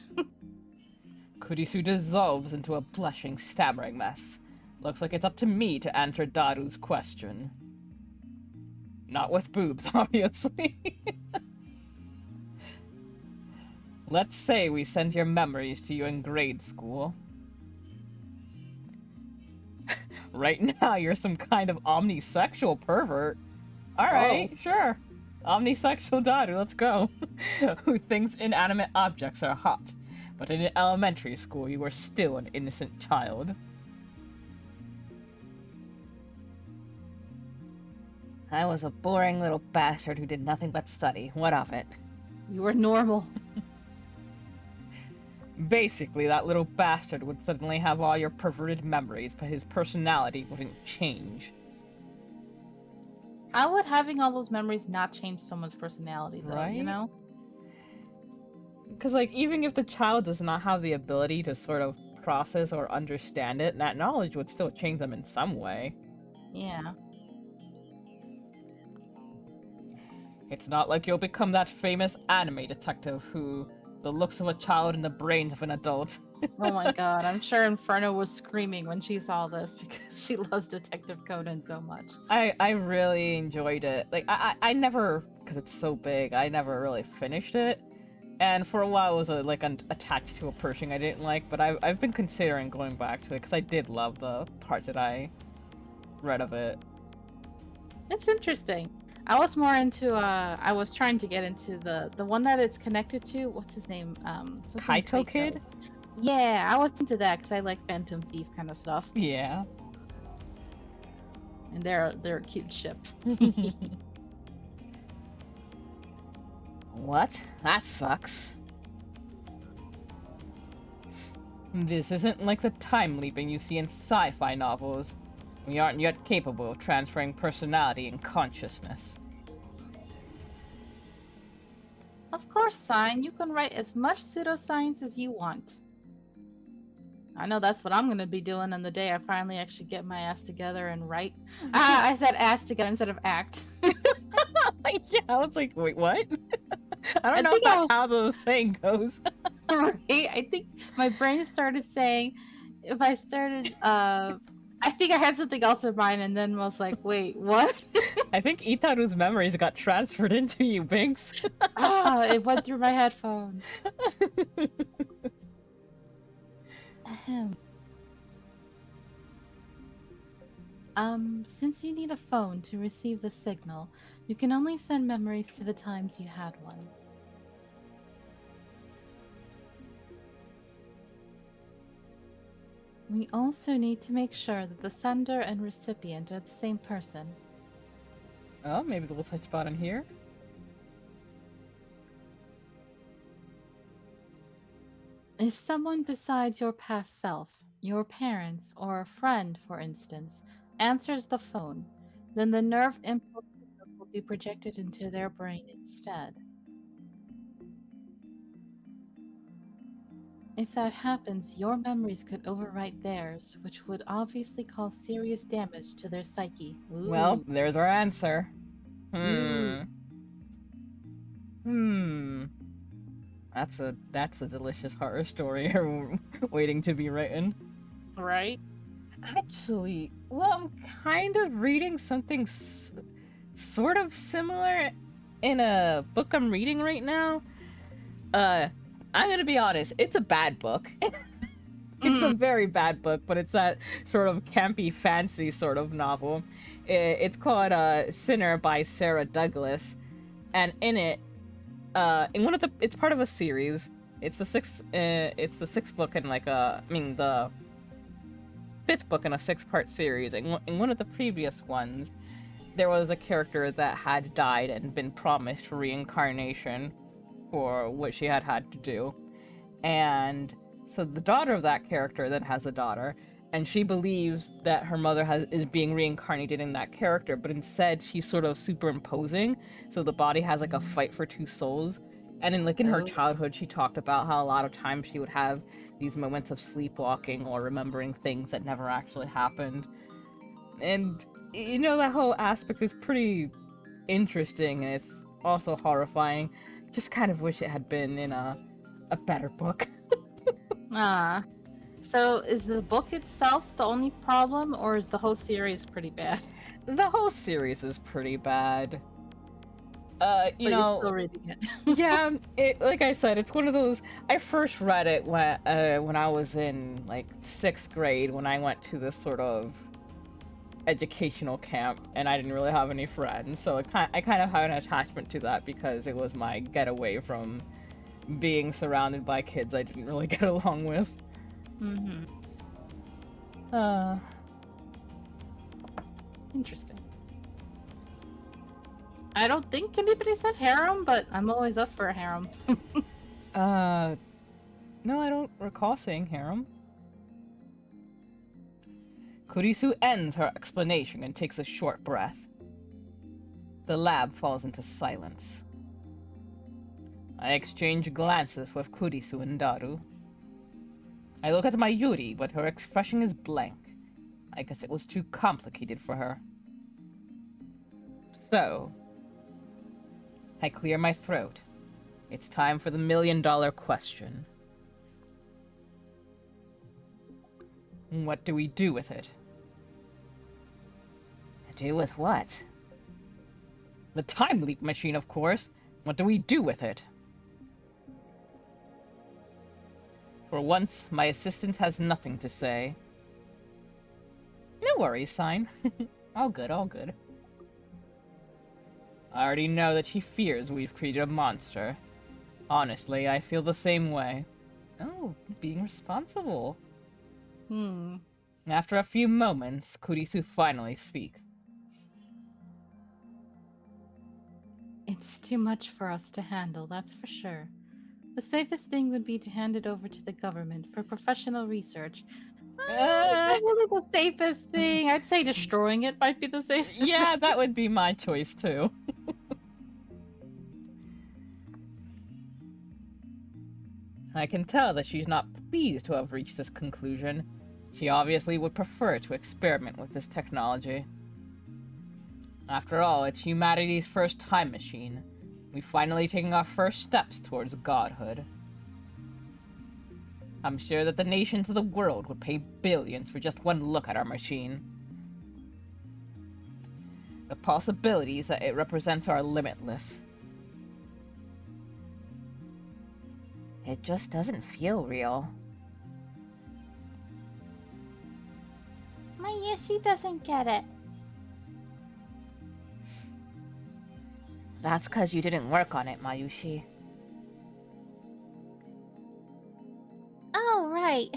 Kurisu dissolves into a blushing, stammering mess. Looks like it's up to me to answer Daru's question. Not with boobs, obviously. Let's say we send your memories to you in grade school. Right now, you're some kind of omnisexual pervert. Alright, sure. Omnisexual Daru, let's go. Who thinks inanimate objects are hot. But in elementary school, you were still an innocent child. I was a boring little bastard who did nothing but study. What of it? You were normal. Basically, that little bastard would suddenly have all your perverted memories, but his personality wouldn't change. How would having all those memories not change someone's personality, though, Right? you know? Because, like, even if the child does not have the ability to sort of process or understand it, that knowledge would still change them in some way. Yeah. It's not like you'll become that famous anime detective who the looks of a child and the brains of an adult. Oh my god, I'm sure Inferno was screaming when she saw this because she loves Detective Conan so much. I really enjoyed it. Like, I never, because it's so big, I never really finished it. And for a while, it was attached to a person I didn't like, but I've been considering going back to it because I did love the parts that I read of it. It's interesting. I was more into I was trying to get into the one that it's connected to. What's his name? Kaito Kid? Yeah, I was into that because I like Phantom Thief kind of stuff. Yeah. And they're a cute ship. What? That sucks. This isn't like the time leaping you see in sci-fi novels. We aren't yet capable of transferring personality and consciousness. Of course, Sign, you can write as much pseudoscience as you want. I know that's what I'm going to be doing on the day I finally actually get my ass together and write. I said ass together instead of act. Yeah, I was like, wait, what? I don't know if that's how the saying goes. Right? I think my brain started saying, if I started, I think I had something else in mind and then was like, wait, what? I think Itaru's memories got transferred into you, Binks. It went through my headphones. Ahem. Since you need a phone to receive the signal, you can only send memories to the times you had one. We also need to make sure that the sender and recipient are the same person. Oh, maybe the little touch button here. If someone besides your past self, your parents, or a friend, for instance, answers the phone, then the nerve impulse signals will be projected into their brain instead. If that happens, your memories could overwrite theirs, which would obviously cause serious damage to their psyche. Well, Ooh. there's our answer. Ooh. That's a delicious horror story waiting to be written. Right? Actually, well, I'm kind of reading something sort of similar in a book I'm reading right now. I'm gonna be honest, it's a bad book. It's a very bad book, but it's that sort of campy, fancy sort of novel. It's called Sinner by Sarah Douglas, and in it, it's part of a series. It's the sixth book in the fifth book in a 6-part series. In one of the previous ones, there was a character that had died and been promised reincarnation for what she had to do, and so the daughter of that character then has a daughter, and she believes that her mother is being reincarnated in that character, but instead she's sort of superimposing, so the body has like a fight for two souls. And in her childhood, she talked about how a lot of times she would have these moments of sleepwalking or remembering things that never actually happened. And that whole aspect is pretty interesting, and it's also horrifying. Just kind of wish it had been in a better book. So is the book itself the only problem, or is the whole series pretty bad? The whole series is pretty bad. You're still reading it. Yeah, like I said, it's one of those. I first read it when I was in like 6th grade, when I went to this sort of educational camp, and I didn't really have any friends, so I kind of had an attachment to that because it was my getaway from being surrounded by kids I didn't really get along with. Interesting. I don't think anybody said harem, but I'm always up for a harem. No, I don't recall saying harem. Kurisu ends her explanation and takes a short breath. The lab falls into silence. I exchange glances with Kurisu and Daru. I look at my Yuri, but her expression is blank. I guess it was too complicated for her. So, I clear my throat. It's time for the $1 million question. What do we do with it? Do with what? The time leap machine, of course. What do we do with it? For once, my assistant has nothing to say. No worries, Sign. All good, all good. I already know that she fears we've created a monster. Honestly, I feel the same way. Oh, being responsible. After a few moments, Kurisu finally speaks. It's too much for us to handle, that's for sure. The safest thing would be to hand it over to the government for professional research. Not really the safest thing. I'd say destroying it might be the safest. Yeah, that would be my choice too. I can tell that she's not pleased to have reached this conclusion. She obviously would prefer to experiment with this technology. After all, it's humanity's first time machine. We've finally taken our first steps towards godhood. I'm sure that the nations of the world would pay billions for just one look at our machine. The possibilities that it represents are limitless. It just doesn't feel real. My Yoshi doesn't get it. That's because you didn't work on it, Mayushi. Oh, right.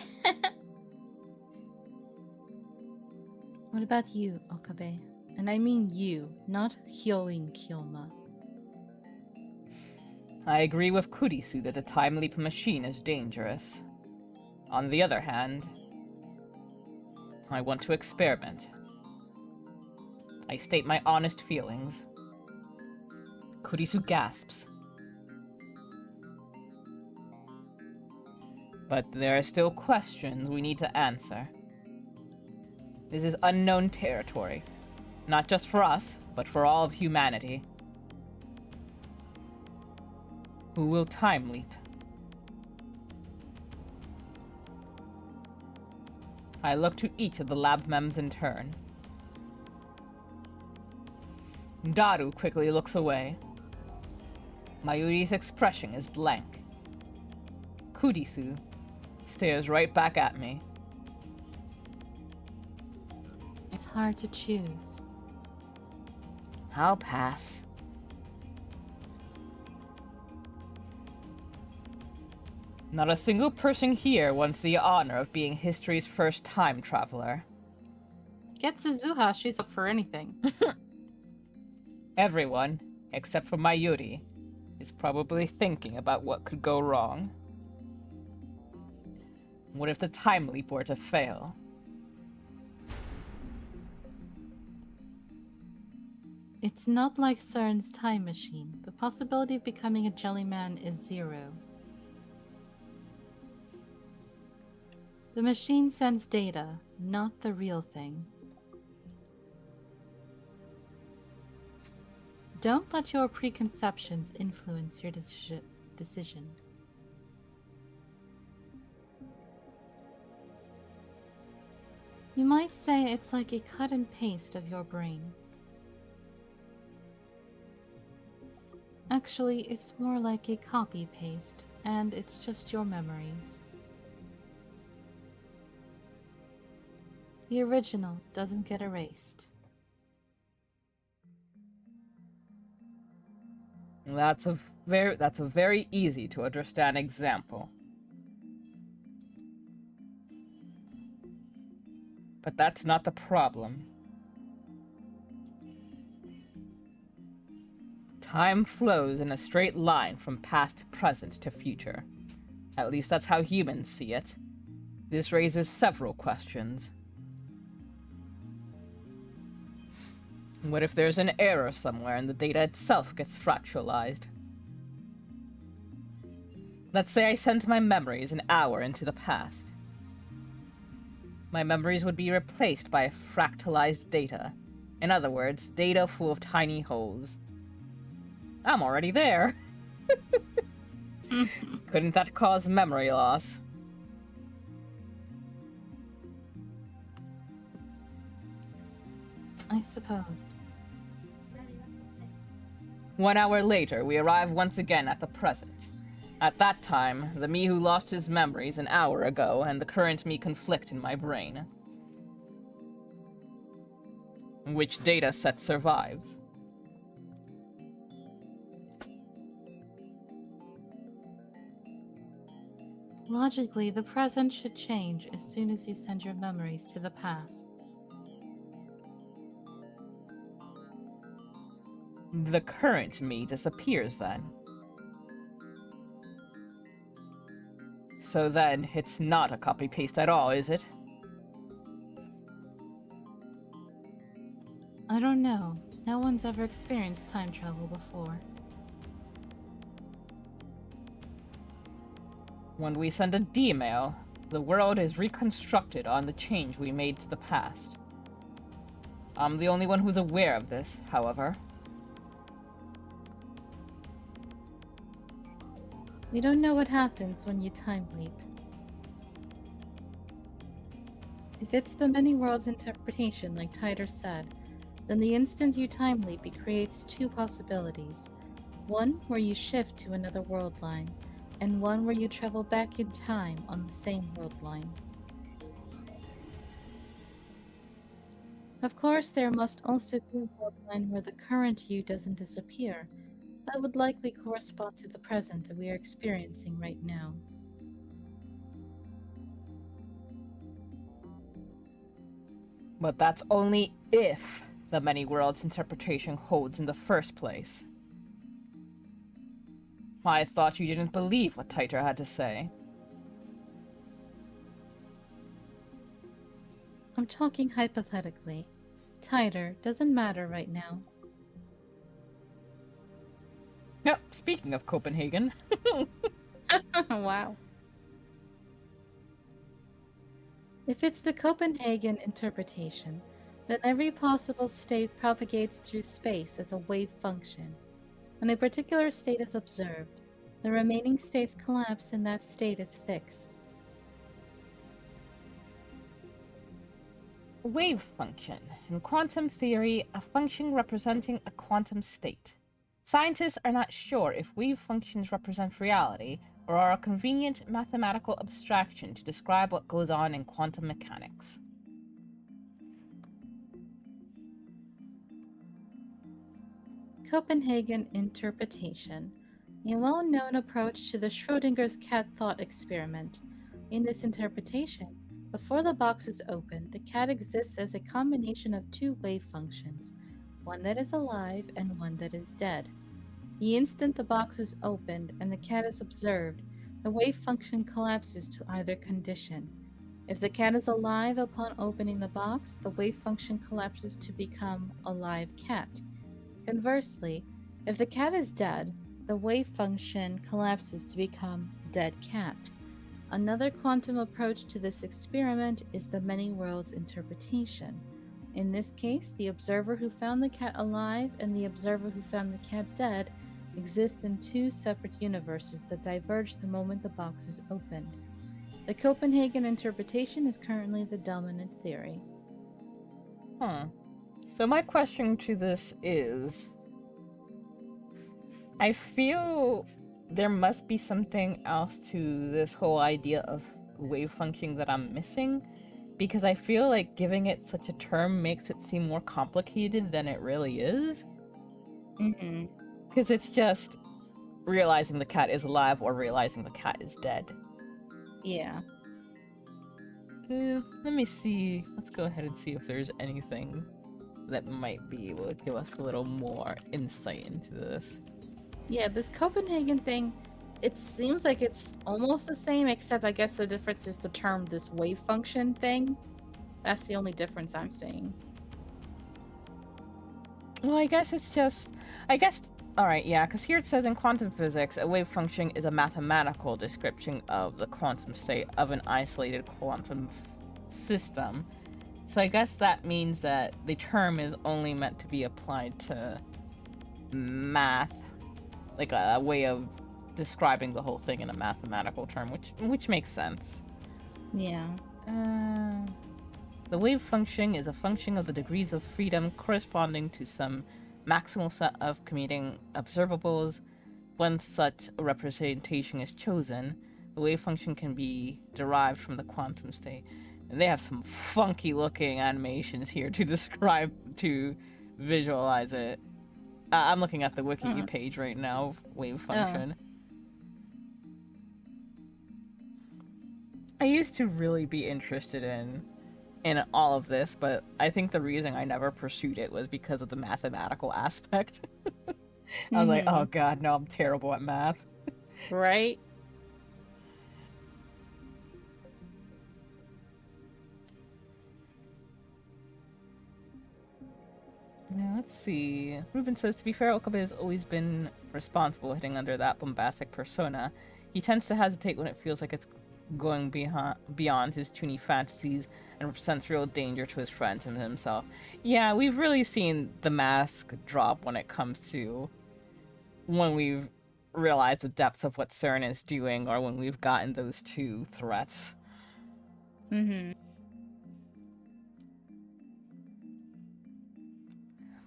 What about you, Okabe? And I mean you, not Hyoin Kyoma. I agree with Kurisu that the time leap machine is dangerous. On the other hand, I want to experiment. I state my honest feelings. Kurisu gasps. But there are still questions we need to answer. This is unknown territory. Not just for us, but for all of humanity. Who will time leap? I look to each of the lab mems in turn. Daru quickly looks away. Mayuri's expression is blank. Kurisu stares right back at me. It's hard to choose. I'll pass. Not a single person here wants the honor of being history's first time traveler. Get Suzuha, she's up for anything. Everyone, except for Mayuri, is probably thinking about what could go wrong. What if the time leap were to fail? It's not like CERN's time machine. The possibility of becoming a jellyman is 0. The machine sends data, not the real thing. Don't let your preconceptions influence your decision. You might say it's like a cut and paste of your brain. Actually, it's more like a copy-paste, and it's just your memories. The original doesn't get erased. That's a very easy to understand example. But that's not the problem. Time flows in a straight line from past to present to future. At least that's how humans see it. This raises several questions. What if there's an error somewhere and the data itself gets fractalized? Let's say I sent my memories an hour into the past. My memories would be replaced by fractalized data. In other words, data full of tiny holes. I'm already there. Couldn't that cause memory loss? I suppose. 1 hour later, we arrive once again at the present. At that time, the me who lost his memories an hour ago and the current me conflict in my brain. Which data set survives? Logically, the present should change as soon as you send your memories to the past. The current me disappears then. So then, it's not a copy-paste at all, is it? I don't know. No one's ever experienced time travel before. When we send a D-mail, the world is reconstructed on the change we made to the past. I'm the only one who's aware of this, however. We don't know what happens when you time leap. If it's the many worlds interpretation like Tyder said, then the instant you time leap it creates two possibilities. One where you shift to another world line, and one where you travel back in time on the same world line. Of course, there must also be a world line where the current you doesn't disappear. That would likely correspond to the present that we are experiencing right now. But that's only if the many worlds interpretation holds in the first place. I thought you didn't believe what Tyter had to say. I'm talking hypothetically. tighter. Doesn't matter right now. Yep, speaking of Copenhagen. Wow. If it's the Copenhagen interpretation, then every possible state propagates through space as a wave function. When a particular state is observed, the remaining states collapse and that state is fixed. Wave function. In quantum theory, a function representing a quantum state. Scientists are not sure if wave functions represent reality or are a convenient mathematical abstraction to describe what goes on in quantum mechanics. Copenhagen interpretation, a well-known approach to the Schrödinger's cat thought experiment. In this interpretation, before the box is opened, the cat exists as a combination of two wave functions, one that is alive and one that is dead. The instant the box is opened and the cat is observed, the wave function collapses to either condition. If the cat is alive upon opening the box, the wave function collapses to become a live cat. Conversely, if the cat is dead, the wave function collapses to become dead cat. Another quantum approach to this experiment is the many worlds interpretation. In this case, the observer who found the cat alive and the observer who found the cat dead exist in two separate universes that diverge the moment the box is opened. The Copenhagen interpretation is currently the dominant theory. So my question to this is, I feel there must be something else to this whole idea of wave function that I'm missing, because I feel like giving it such a term makes it seem more complicated than it really is. Mm-hmm. Because it's just realizing the cat is alive or realizing the cat is dead. Yeah. Let me see. Let's go ahead and see if there's anything that might be able to give us a little more insight into this. Yeah, this Copenhagen thing, it seems like it's almost the same, except I guess the difference is the term, this wave function thing. That's the only difference I'm seeing. Well, I guess it's just... Alright, yeah, because here it says in quantum physics, a wave function is a mathematical description of the quantum state of an isolated quantum system. So I guess that means that the term is only meant to be applied to math, like a way of describing the whole thing in a mathematical term, which makes sense. Yeah. The wave function is a function of the degrees of freedom corresponding to some maximal set of commuting observables. Once such a representation is chosen, the wave function can be derived from the quantum state. And they have some funky looking animations here to visualize it. I'm looking at the wiki page right now of wave function. I used to really be interested in all of this, but I think the reason I never pursued it was because of the mathematical aspect. I was like, oh god, no, I'm terrible at math. Right? Now, let's see. Ruben says, to be fair, Okabe has always been responsible hitting under that bombastic persona. He tends to hesitate when it feels like it's going beyond his toony fantasies and represents real danger to his friends and himself. Yeah, we've really seen the mask drop when it comes to when we've realized the depths of what CERN is doing, or when we've gotten those two threats.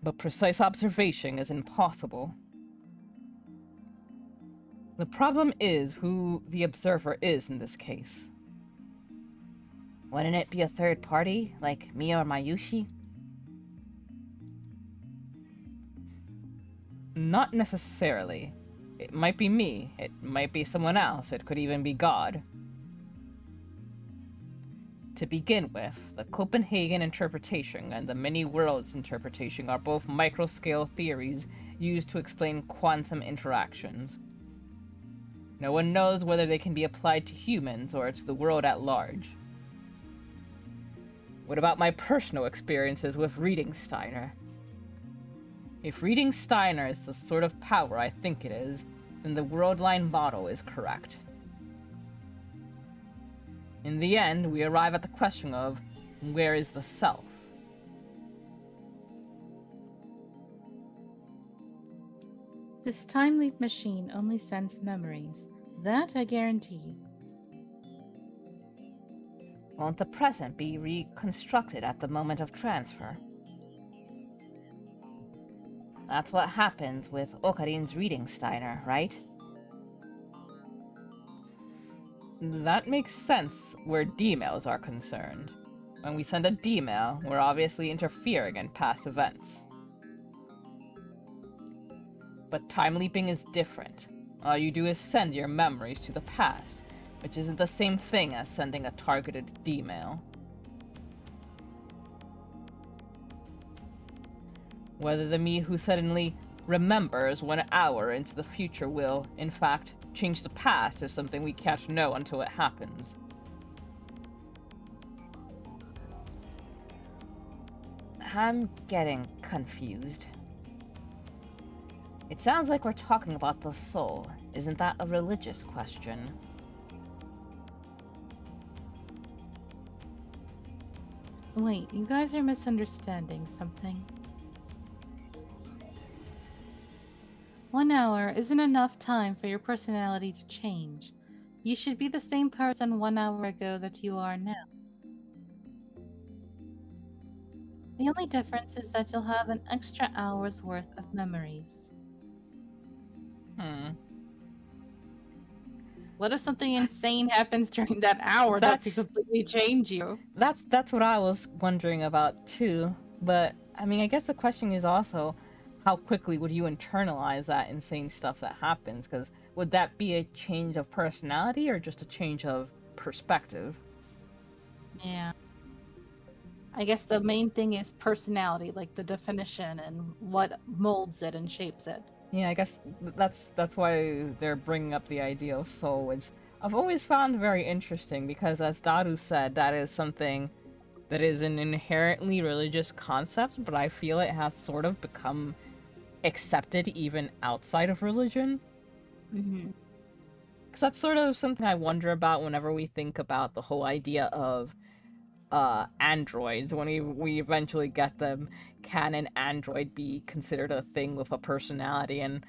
But precise observation is impossible. The problem is who the observer is in this case. Wouldn't it be a third party, like me or Mayushi? Not necessarily. It might be me, it might be someone else, it could even be God. To begin with, the Copenhagen interpretation and the many worlds interpretation are both microscale theories used to explain quantum interactions. No one knows whether they can be applied to humans or to the world at large. What about my personal experiences with reading Steiner? If reading Steiner is the sort of power I think it is, then the worldline model is correct. In the end, we arrive at the question of, where is the self? This time leap machine only sends memories. That I guarantee. Won't the present be reconstructed at the moment of transfer? That's what happens with Okarin's reading Steiner, right? That makes sense where D-mails are concerned. When we send a D-mail, we're obviously interfering in past events. But time leaping is different. All you do is send your memories to the past, which isn't the same thing as sending a targeted D-mail. Whether the me who suddenly remembers 1 hour into the future will, in fact, change the past is something we can't know until it happens. I'm getting confused. It sounds like we're talking about the soul. Isn't that a religious question? Wait, you guys are misunderstanding something. 1 hour isn't enough time for your personality to change. You should be the same person 1 hour ago that you are now. The only difference is that you'll have an extra hour's worth of memories. What if something insane happens during that hour that could completely change you? That's what I was wondering about too. But I mean, I guess the question is also, how quickly would you internalize that insane stuff that happens? Because would that be a change of personality or just a change of perspective? Yeah. I guess the main thing is personality, like the definition and what molds it and shapes it. Yeah, I guess that's why they're bringing up the idea of soul, which I've always found very interesting because, as Daru said, that is something that is an inherently religious concept, but I feel it has sort of become accepted even outside of religion. Mm-hmm. Because that's sort of something I wonder about whenever we think about the whole idea of androids. When we eventually get them, can an android be considered a thing with a personality? And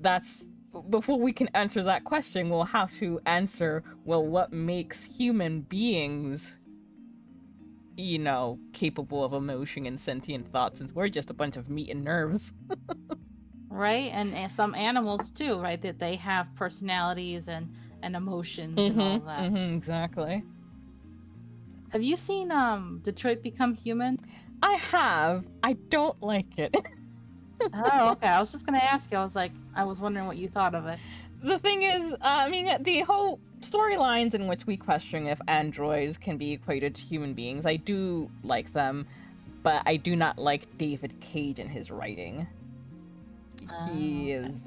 that's, before we can answer that question, we'll have to answer, well, what makes human beings, you know, capable of emotion and sentient thoughts, since we're just a bunch of meat and nerves. Right? And some animals too, right? That they have personalities and emotions and all of that. Exactly. Have you seen Detroit Become Human? I have. I don't like it. Oh, okay. I was just gonna ask you. I was wondering what you thought of it. The thing is, I mean, the whole storylines in which we question if androids can be equated to human beings, I do like them, but I do not like David Cage in his writing. He is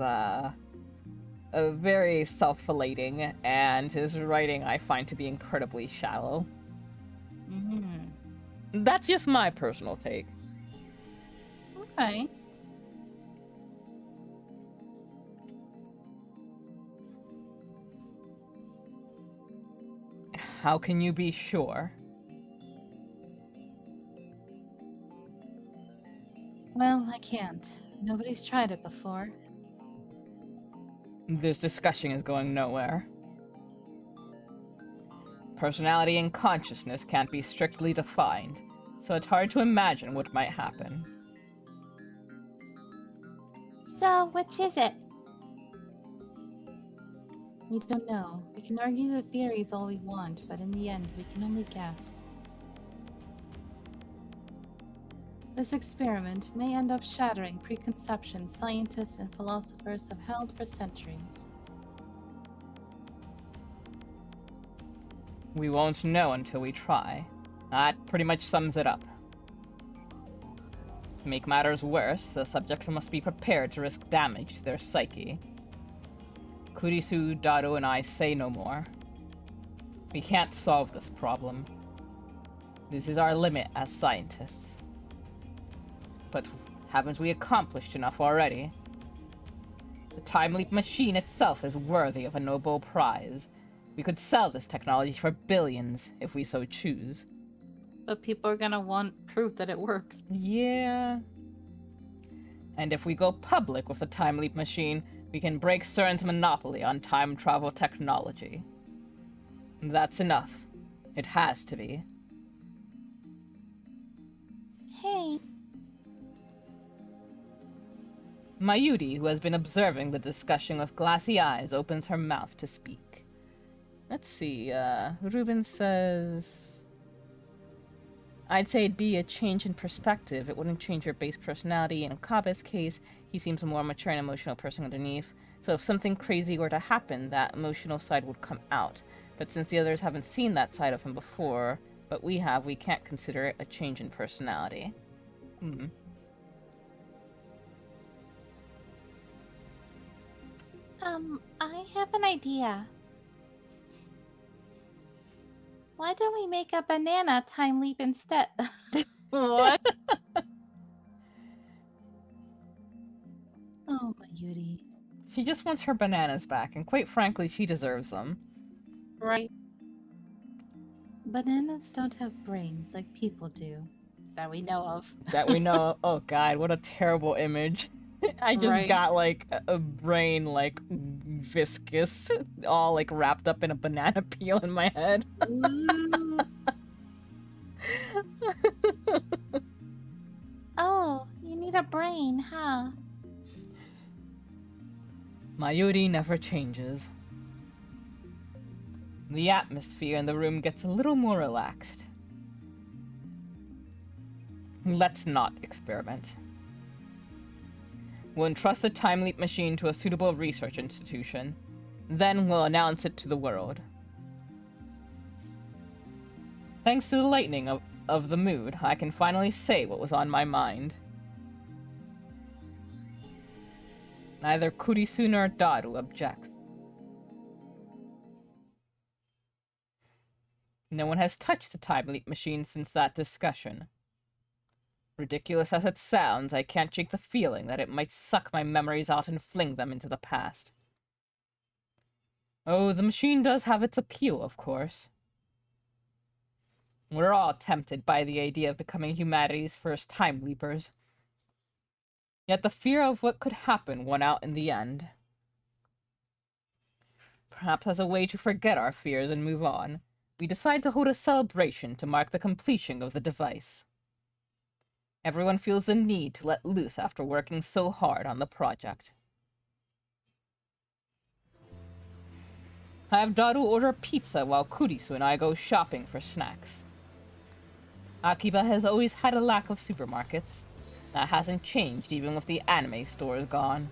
very self-flating, and his writing I find to be incredibly shallow. That's just my personal take. Okay. How can you be sure? Well, I can't. Nobody's tried it before. This discussion is going nowhere. Personality and consciousness can't be strictly defined, so it's hard to imagine what might happen. So, which is it? We don't know. We can argue the theories all we want, but in the end, we can only guess. This experiment may end up shattering preconceptions scientists and philosophers have held for centuries. We won't know until we try. That pretty much sums it up. To make matters worse, the subject must be prepared to risk damage to their psyche. Kurisu, Daru, and I say no more. We can't solve this problem. This is our limit as scientists. But haven't we accomplished enough already? The time leap machine itself is worthy of a Nobel Prize. We could sell this technology for billions, if we so choose. But people are gonna want proof that it works. Yeah. And if we go public with the time leap machine, we can break CERN's monopoly on time travel technology. That's enough. It has to be. Hey. Mayuri, who has been observing the discussion with glassy eyes, opens her mouth to speak. Let's see, Ruben says... I'd say it'd be a change in perspective. It wouldn't change your base personality. In Okabe's case, he seems a more mature and emotional person underneath. So if something crazy were to happen, that emotional side would come out. But since the others haven't seen that side of him before, but we have, we can't consider it a change in personality. I have an idea. Why don't we make a banana time leap instead? What? Oh, Mayuri. She just wants her bananas back, and quite frankly, she deserves them. Right. Bananas don't have brains like people do. That we know of. That we know. Oh god, what a terrible image. I just got like a brain like viscous, all like wrapped up in a banana peel in my head. Oh, you need a brain, huh? Mayuri never changes. The atmosphere in the room gets a little more relaxed. Let's not experiment. We'll entrust the time leap machine to a suitable research institution. Then we'll announce it to the world. Thanks to the lightning of the mood, I can finally say what was on my mind. Neither Kurisu nor Daru objects. No one has touched the time leap machine since that discussion. Ridiculous as it sounds, I can't shake the feeling that it might suck my memories out and fling them into the past. Oh, the machine does have its appeal, of course. We're all tempted by the idea of becoming humanity's first time leapers. Yet the fear of what could happen won out in the end. Perhaps as a way to forget our fears and move on, we decide to hold a celebration to mark the completion of the device. Everyone feels the need to let loose after working so hard on the project. I have Daru order pizza while Kurisu and I go shopping for snacks. Akiba has always had a lack of supermarkets. That hasn't changed even with the anime stores gone.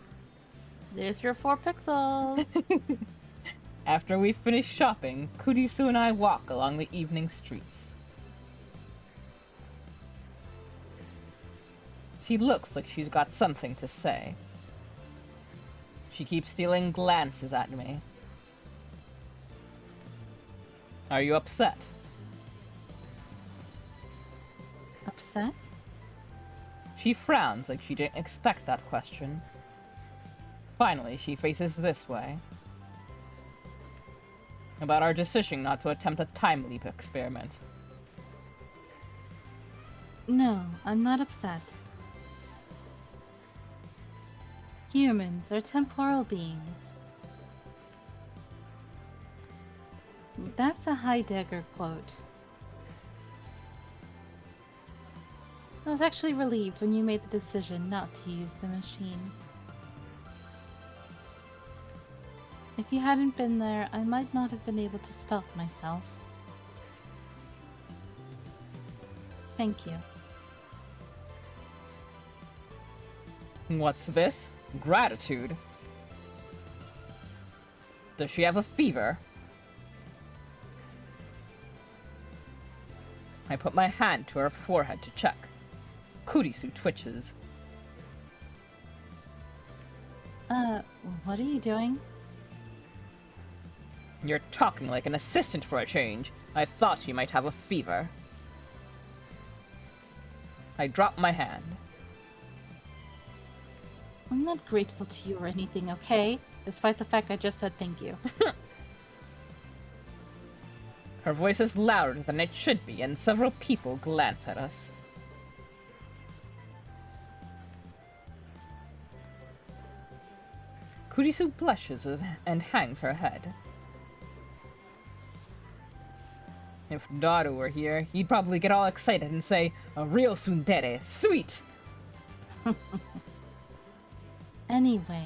There's your 4 pixels. After we finish shopping, Kurisu and I walk along the evening streets. She looks like she's got something to say. She keeps stealing glances at me. Are you upset? Upset? She frowns like she didn't expect that question. Finally, she faces this way. About our decision not to attempt a time leap experiment. No, I'm not upset. Humans are temporal beings. That's a Heidegger quote. I was actually relieved when you made the decision not to use the machine. If you hadn't been there, I might not have been able to stop myself. Thank you. What's this? Gratitude. Does she have a fever? I put my hand to her forehead to check. Kurisu twitches. What are you doing? You're talking like an assistant for a change. I thought you might have a fever. I drop my hand. I'm not grateful to you or anything, okay? Despite the fact I just said thank you. Her voice is louder than it should be, and several people glance at us. Kurisu blushes and hangs her head. If Daru were here, he'd probably get all excited and say, "A real tsundere, sweet!" Anyway.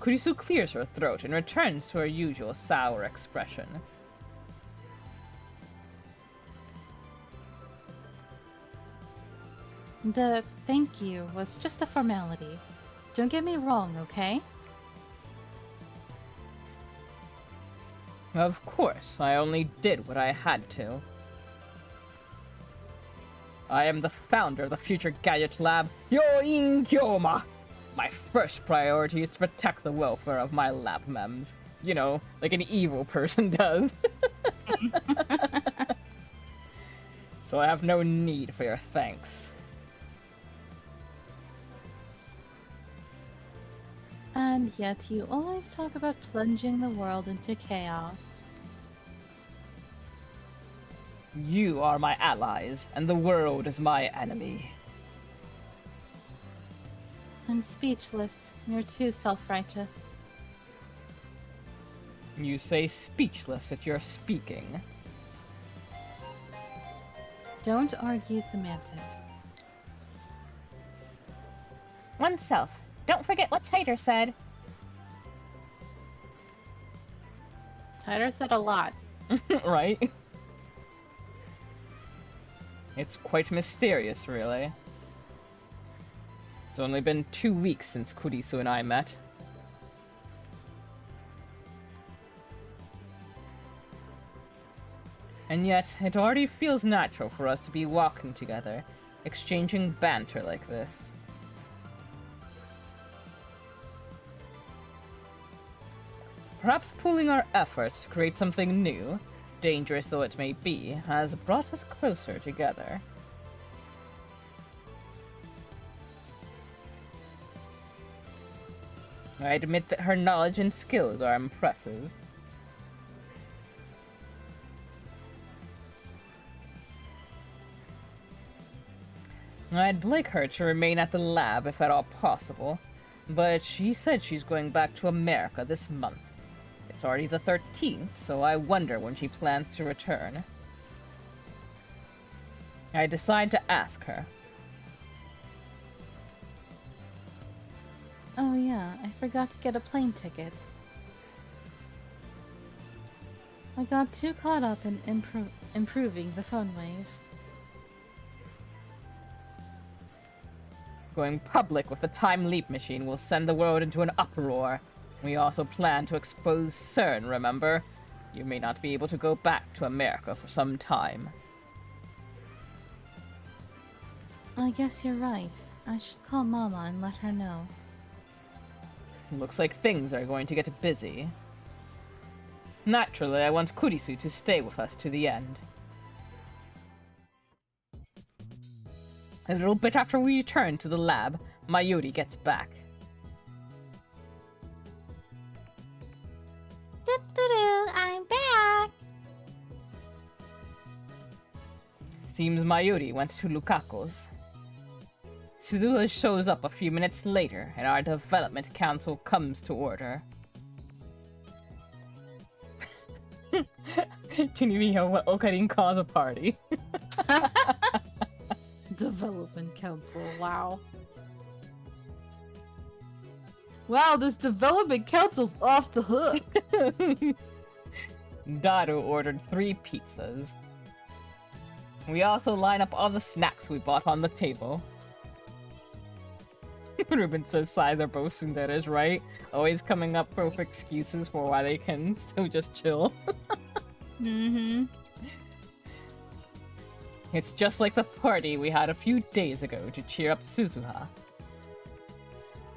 Kurisu clears her throat and returns to her usual sour expression. The thank you was just a formality. Don't get me wrong, okay? Of course, I only did what I had to. I am the founder of the Future Gadget Lab, Yoin Gyoma! My first priority is to protect the welfare of my lab mems. You know, like an evil person does. So I have no need for your thanks. And yet you always talk about plunging the world into chaos. You are my allies, and the world is my enemy. I'm speechless. You're too self-righteous. You say speechless if you're speaking. Don't argue semantics. Oneself. Don't forget what Tighter said. Tighter said a lot. Right? It's quite mysterious, really. It's only been 2 weeks since Kurisu and I met. And yet, it already feels natural for us to be walking together, exchanging banter like this. Perhaps pooling our efforts to create something new, dangerous though it may be, has brought us closer together. I admit that her knowledge and skills are impressive. I'd like her to remain at the lab if at all possible, but she said she's going back to America this month. It's already the 13th, so I wonder when she plans to return. I decide to ask her. Oh yeah, I forgot to get a plane ticket. I got too caught up in improving the phone wave. Going public with the time leap machine will send the world into an uproar. We also plan to expose CERN, remember? You may not be able to go back to America for some time. I guess you're right. I should call Mama and let her know. Looks like things are going to get busy. Naturally, I want Kurisu to stay with us to the end. A little bit after we return to the lab, Mayuri gets back. I'm back! Seems Mayuri went to Lukako's. Suzuha shows up a few minutes later, and our development council comes to order. Jinimiya, what Okarin calls a party. Development Council, wow. Wow, this Development Council's off the hook. Daru ordered 3 pizzas. We also line up all the snacks we bought on the table. Ruben says Sai, they're both tsunderes, right? Always coming up with excuses for why they can still just chill. Mm-hmm. It's just like the party we had a few days ago to cheer up Suzuha.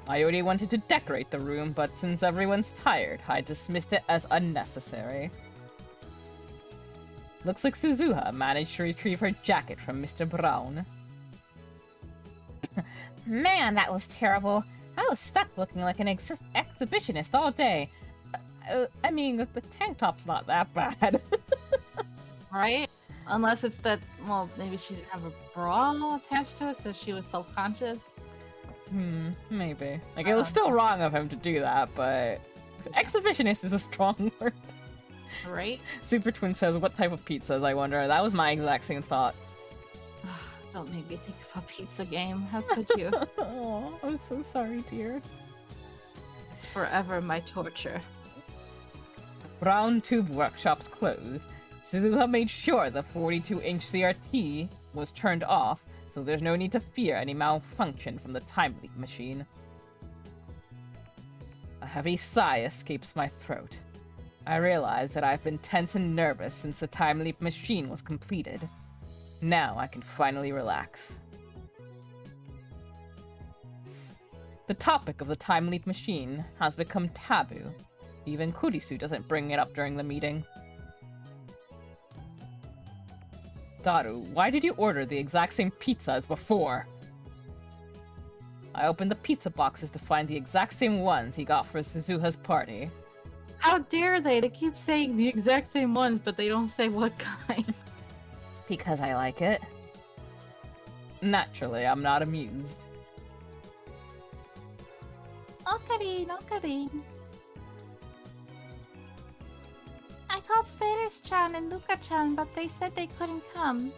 Mayuri wanted to decorate the room, but since everyone's tired, I dismissed it as unnecessary. Looks like Suzuha managed to retrieve her jacket from Mr. Brown. Man, that was terrible. I was stuck looking like an exhibitionist all day. I mean, the tank top's not that bad. Right? Unless it's that, well, maybe she didn't have a bra attached to it, so she was self-conscious. Maybe. Like, it was still wrong of him to do that, but... Exhibitionist is a strong word. Right? Super Twin says, what type of pizzas, I wonder? That was my exact same thought. Don't make me think of a pizza game. How could you? Oh, I'm so sorry, dear. It's forever my torture. Brown Tube Workshop's closed. Suzuha made sure the 42-inch CRT was turned off, so there's no need to fear any malfunction from the time leap machine. A heavy sigh escapes my throat. I realize that I've been tense and nervous since the time leap machine was completed. Now I can finally relax. The topic of the time leap machine has become taboo. Even Kurisu doesn't bring it up during the meeting. Daru, why did you order the exact same pizza as before? I opened the pizza boxes to find the exact same ones he got for Suzuha's party. How dare they? They keep saying the exact same ones, but they don't say what kind. Because I like it. Naturally, I'm not amused. Okarin, Okarin. I called Ferris-chan and Luka-chan, but they said they couldn't come.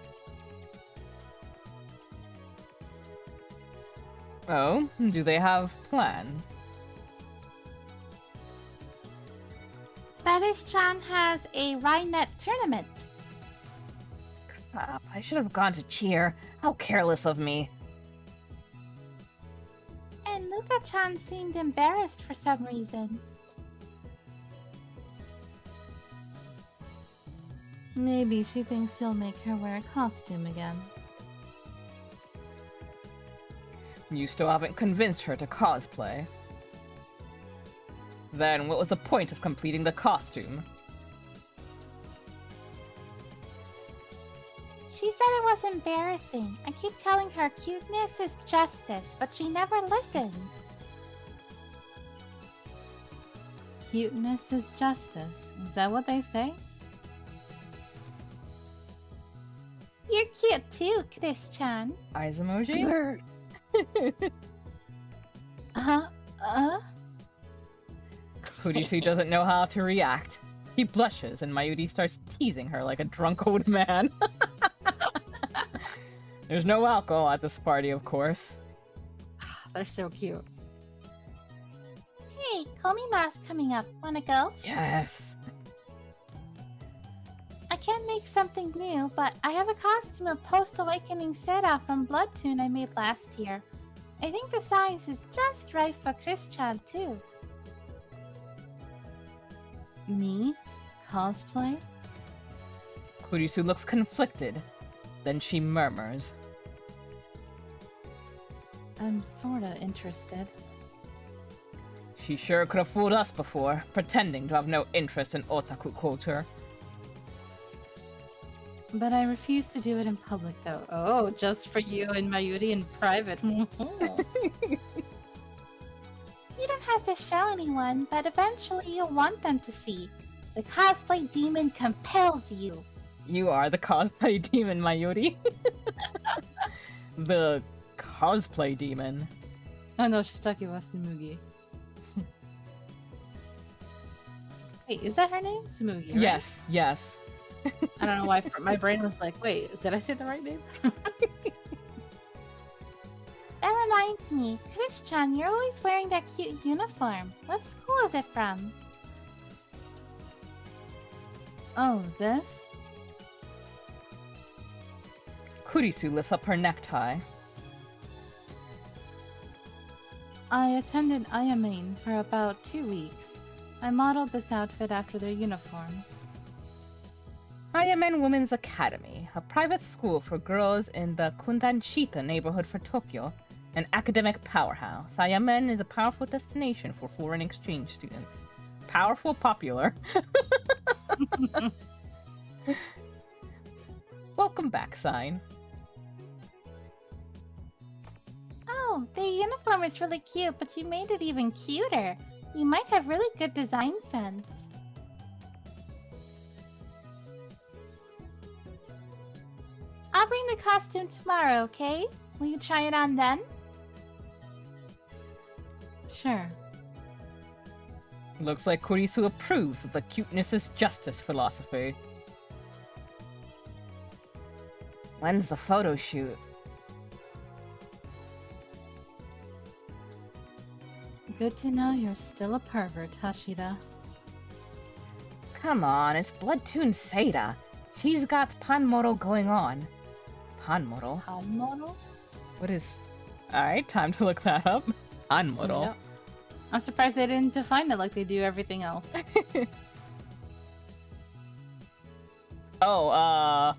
Oh, do they have plans? Ferris-chan has a Rhinet tournament. Crap, I should have gone to cheer. How careless of me. And Luka-chan seemed embarrassed for some reason. Maybe she thinks he'll make her wear a costume again. You still haven't convinced her to cosplay. Then what was the point of completing the costume? She said it was embarrassing. I keep telling her cuteness is justice, but she never listens. Cuteness is justice. Is that what they say? You're cute too, Chris-chan. Eyes emoji? Kurisu doesn't know how to react. He blushes and Mayuri starts teasing her like a drunk old man. There's no alcohol at this party, of course. They're so cute. Hey, Komima's coming up. Wanna go? Yes. I can't make something new, but I have a costume of Post-Awakening Sera from Bloodtune I made last year. I think the size is just right for Chris-chan, too. Me? Cosplay? Kurisu looks conflicted. Then she murmurs. I'm sorta interested. She sure could have fooled us before, pretending to have no interest in otaku culture. But I refuse to do it in public, though. Oh, just for you and Mayuri in private. You don't have to show anyone, but eventually you'll want them to see. The cosplay demon compels you. You are the cosplay demon, Mayuri. The cosplay demon. Oh no, Shitake wa Sumugi. Wait, is that her name? Sumugi, right? Yes, yes. I don't know why my brain was like, wait, did I say the right name? That reminds me, Chris-chan, you're always wearing that cute uniform. What school is it from? Oh, this? Kurisu lifts up her necktie. I attended Ayamain for about 2 weeks. I modeled this outfit after their uniform. Ayamen Women's Academy, a private school for girls in the Kundanshita neighborhood for Tokyo, an academic powerhouse. Ayamen is a powerful destination for foreign exchange students. Powerful, popular. welcome back sign. Oh, their uniform is really cute, but you made it even cuter. You might have really good design sense. I'll bring the costume tomorrow, okay? Will you try it on then? Sure. Looks like Kurisu approves of the cuteness is justice philosophy. When's the photo shoot? Good to know you're still a pervert, Hashida. Come on, it's Bloodtoon Seda. She's got Panmoro going on. Panmoro? Hanmoro? What is... Alright, time to look that up. Panmoro. Yep. I'm surprised they didn't define it like they do everything else. Oh,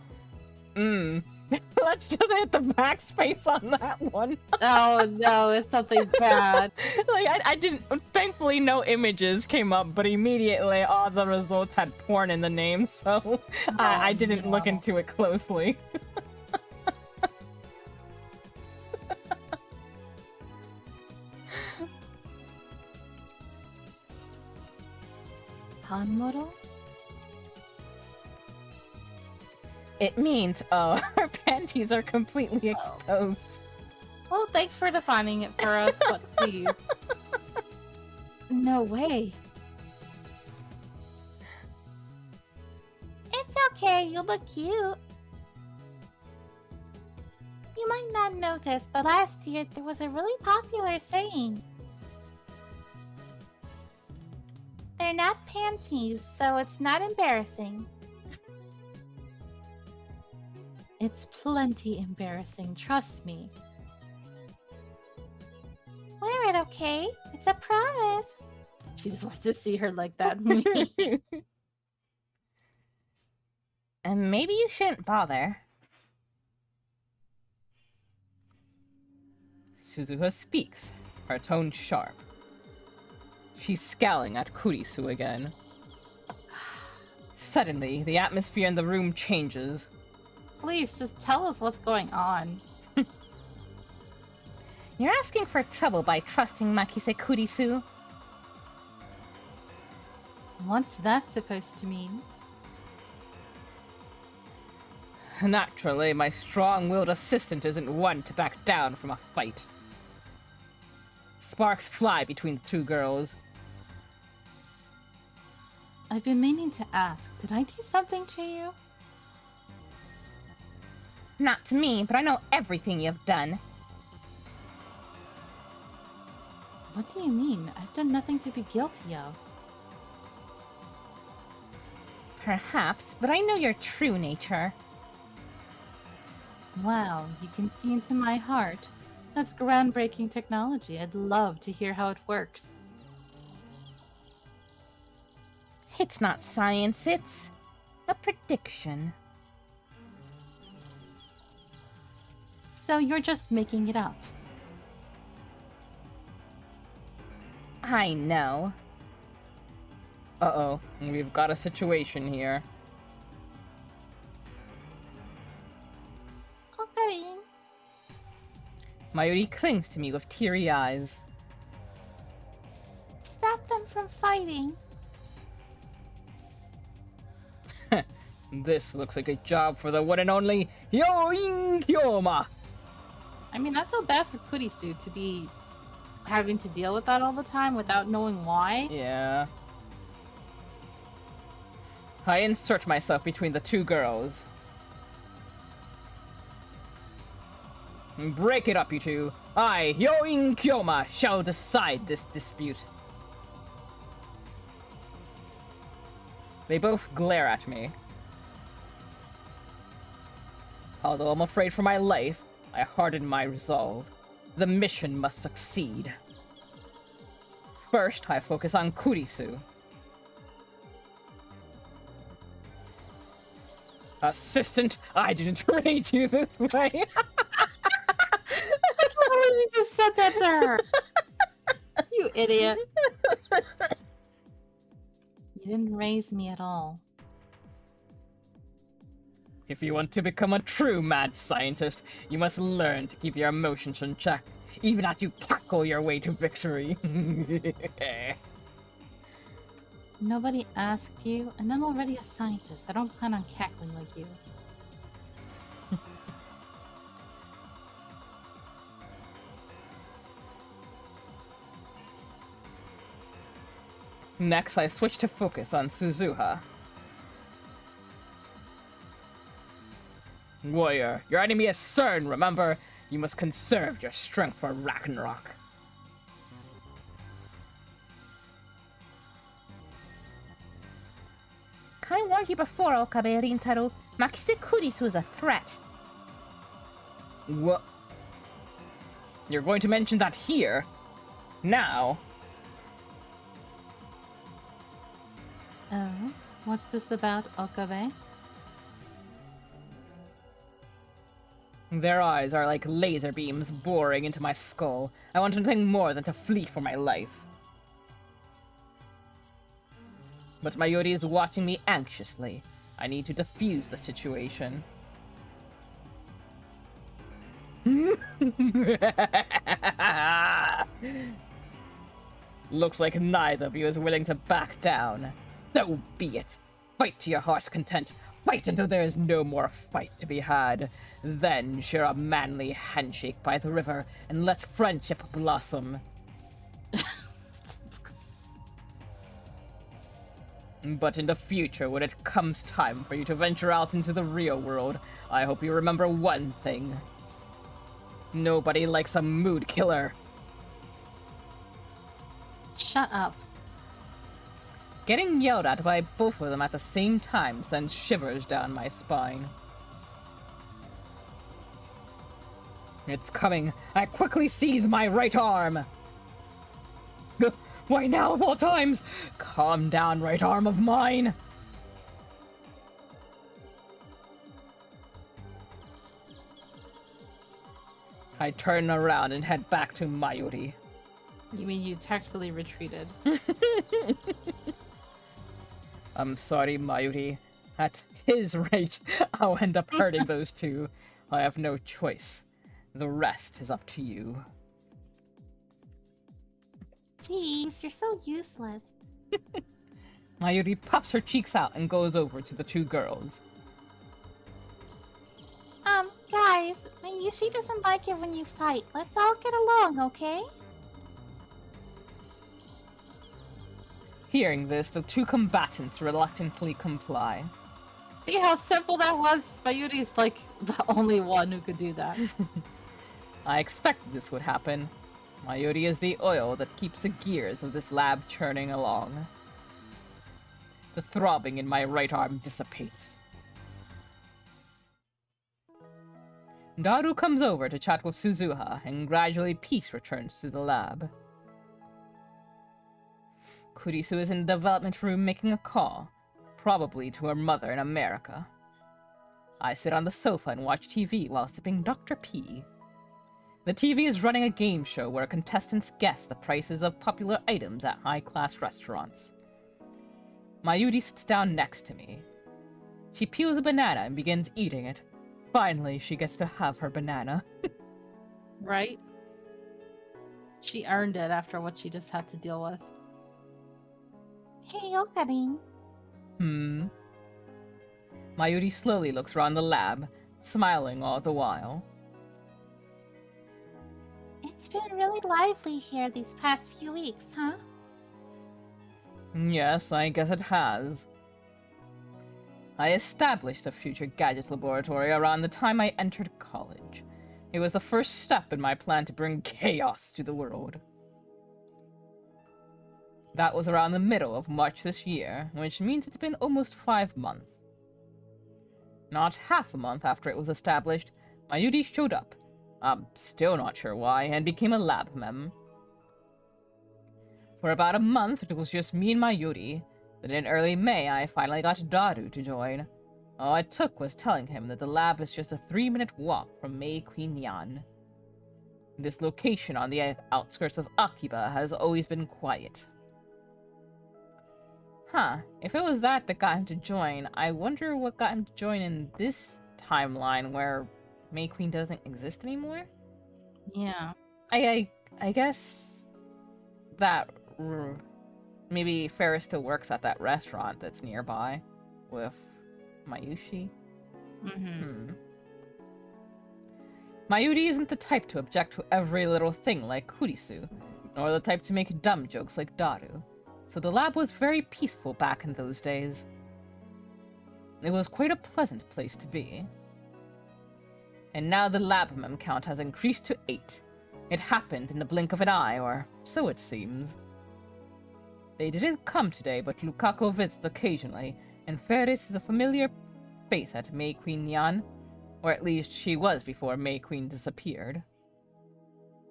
let's just hit the backspace on that one. Oh no, it's something bad. Like, I didn't... Thankfully, no images came up, but immediately all the results had porn in the name, so I didn't look into it closely. Hanmoro? It means, her panties are completely exposed. Well, thanks for defining it for us, but please. No way. It's okay, you look cute. You might not notice, but last year there was a really popular saying. They're not panties, so it's not embarrassing. It's plenty embarrassing, trust me. Wear it, okay? It's a promise. She just wants to see her like that. And maybe you shouldn't bother. Suzuha speaks, her tone sharp. She's scowling at Kurisu again. Suddenly, the atmosphere in the room changes. Please, just tell us what's going on. You're asking for trouble by trusting Makise Kurisu? What's that supposed to mean? Naturally, my strong-willed assistant isn't one to back down from a fight. Sparks fly between the two girls. I've been meaning to ask, did I do something to you? Not to me, but I know everything you've done. What do you mean? I've done nothing to be guilty of. Perhaps, but I know your true nature. Wow, you can see into my heart. That's groundbreaking technology. I'd love to hear how it works. It's not science, it's a prediction. So you're just making it up. I know. Uh-oh, we've got a situation here. Okay. Mayuri clings to me with teary eyes. Stop them from fighting. This looks like a job for the one and only Yoin Kyoma! I mean, I feel bad for Kurisu to be having to deal with that all the time without knowing why. Yeah. I insert myself between the two girls. Break it up, you two. I, Yoin Kyoma, shall decide this dispute. They both glare at me. Although I'm afraid for my life, I harden my resolve. The mission must succeed. First, I focus on Kurisu. Assistant, I didn't raise you this way. I can't believe you just said that to her. You idiot. You didn't raise me at all. If you want to become a true mad scientist, you must learn to keep your emotions in check, even as you cackle your way to victory. Nobody asked you, and I'm already a scientist. I don't plan on cackling like you. Next, I switch to focus on Suzuha. Warrior, your enemy is CERN, remember? You must conserve your strength for Ragnarok. I warned you before, Okabe Rintaro. Makise Kurisu is a threat. What? You're going to mention that here? Now? Oh, what's this about, Okabe? Their eyes are like laser beams boring into my skull. I want nothing more than to flee for my life. But Mayuri is watching me anxiously. I need to defuse the situation. Looks like neither of you is willing to back down. So be it. Fight to your heart's content. Fight until there is no more fight to be had. Then share a manly handshake by the river and let friendship blossom. But in the future, when it comes time for you to venture out into the real world, I hope you remember one thing. Nobody likes a mood killer. Shut up. Getting yelled at by both of them at the same time sends shivers down my spine. It's coming. I quickly seize my right arm. Why now of all times? Calm down, right arm of mine. I turn around and head back to Mayuri. You mean you tactfully retreated? I'm sorry, Mayuri. At his rate, I'll end up hurting those two. I have no choice. The rest is up to you. Jeez, you're so useless. Mayuri puffs her cheeks out and goes over to the two girls. Guys, Mayushi doesn't like it when you fight. Let's all get along, okay? Hearing this, the two combatants reluctantly comply. See how simple that was? Mayuri's like the only one who could do that. I expected this would happen. Mayuri is the oil that keeps the gears of this lab churning along. The throbbing in my right arm dissipates. Daru comes over to chat with Suzuha, and gradually peace returns to the lab. Kurisu is in the development room making a call, probably to her mother in America. I sit on the sofa and watch TV while sipping Dr. P. The TV is running a game show where contestants guess the prices of popular items at high-class restaurants. Mayuri sits down next to me. She peels a banana and begins eating it. Finally, she gets to have her banana. Right? She earned it after what she just had to deal with. Hey, Okarin. Mayuri slowly looks around the lab, smiling all the while. It's been really lively here these past few weeks, huh? Yes, I guess it has. I established a future gadget laboratory around the time I entered college. It was the first step in my plan to bring chaos to the world. That was around the middle of March this year, which means it's been almost 5 months. Not half a month after it was established, Mayuri showed up. I'm still not sure why, and became a lab mem. For about a month, it was just me and Mayuri. Then in early May, I finally got Daru to join. All it took was telling him that the lab is just a 3-minute walk from Mei Queen Yan. This location on the outskirts of Akiba has always been quiet. Huh, if it was that got him to join, I wonder what got him to join in this timeline where May Queen doesn't exist anymore. Yeah. I guess that maybe Ferris still works at that restaurant that's nearby with Mayushi. Mm-hmm. Mayuri isn't the type to object to every little thing like Kurisu, nor the type to make dumb jokes like Daru, so the lab was very peaceful back in those days. It was quite a pleasant place to be. And now the lab mem count has increased to 8. It happened in the blink of an eye, or so it seems. They didn't come today, but Lukaku visits occasionally, and Ferris is a familiar face at May Queen Yan, or at least she was before May Queen disappeared.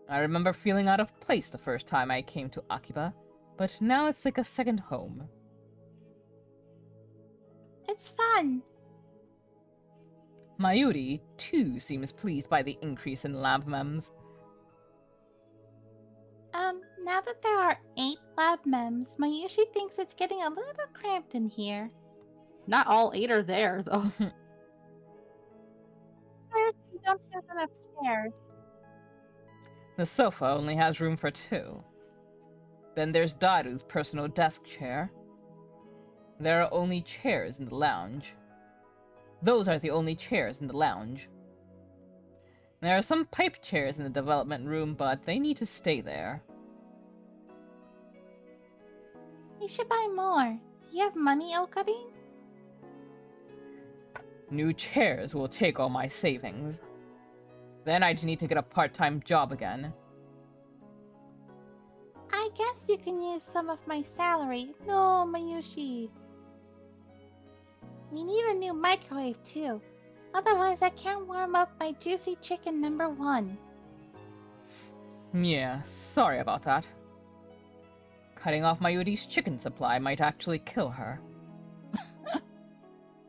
I remember feeling out of place the first time I came to Akiba, but now it's like a second home. It's fun. Mayuri, too, seems pleased by the increase in lab mems. Now that there are 8 lab mems, Mayushi thinks it's getting a little cramped in here. Not all 8 are there, though. First, we don't have enough chairs. The sofa only has room for 2. Then there's Daru's personal desk chair. There are only chairs in the lounge. Those are the only chairs in the lounge. There are some pipe chairs in the development room, but they need to stay there. We should buy more. Do you have money, Okarin? New chairs will take all my savings. Then I'd need to get a part-time job again. I guess you can use some of my salary. No, Mayushi. We need a new microwave, too. Otherwise, I can't warm up my juicy chicken #1. Yeah, sorry about that. Cutting off Mayuri's chicken supply might actually kill her.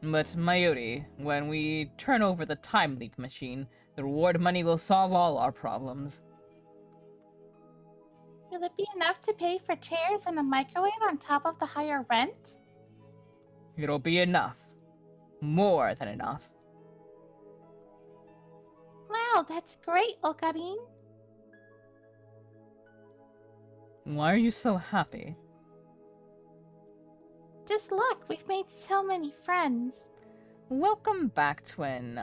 But Mayuri, when we turn over the time leap machine, the reward money will solve all our problems. Will it be enough to pay for chairs and a microwave on top of the higher rent? It'll be enough. More than enough. Wow, that's great, Okarin. Why are you so happy? Just look, we've made so many friends. Welcome back, Twin.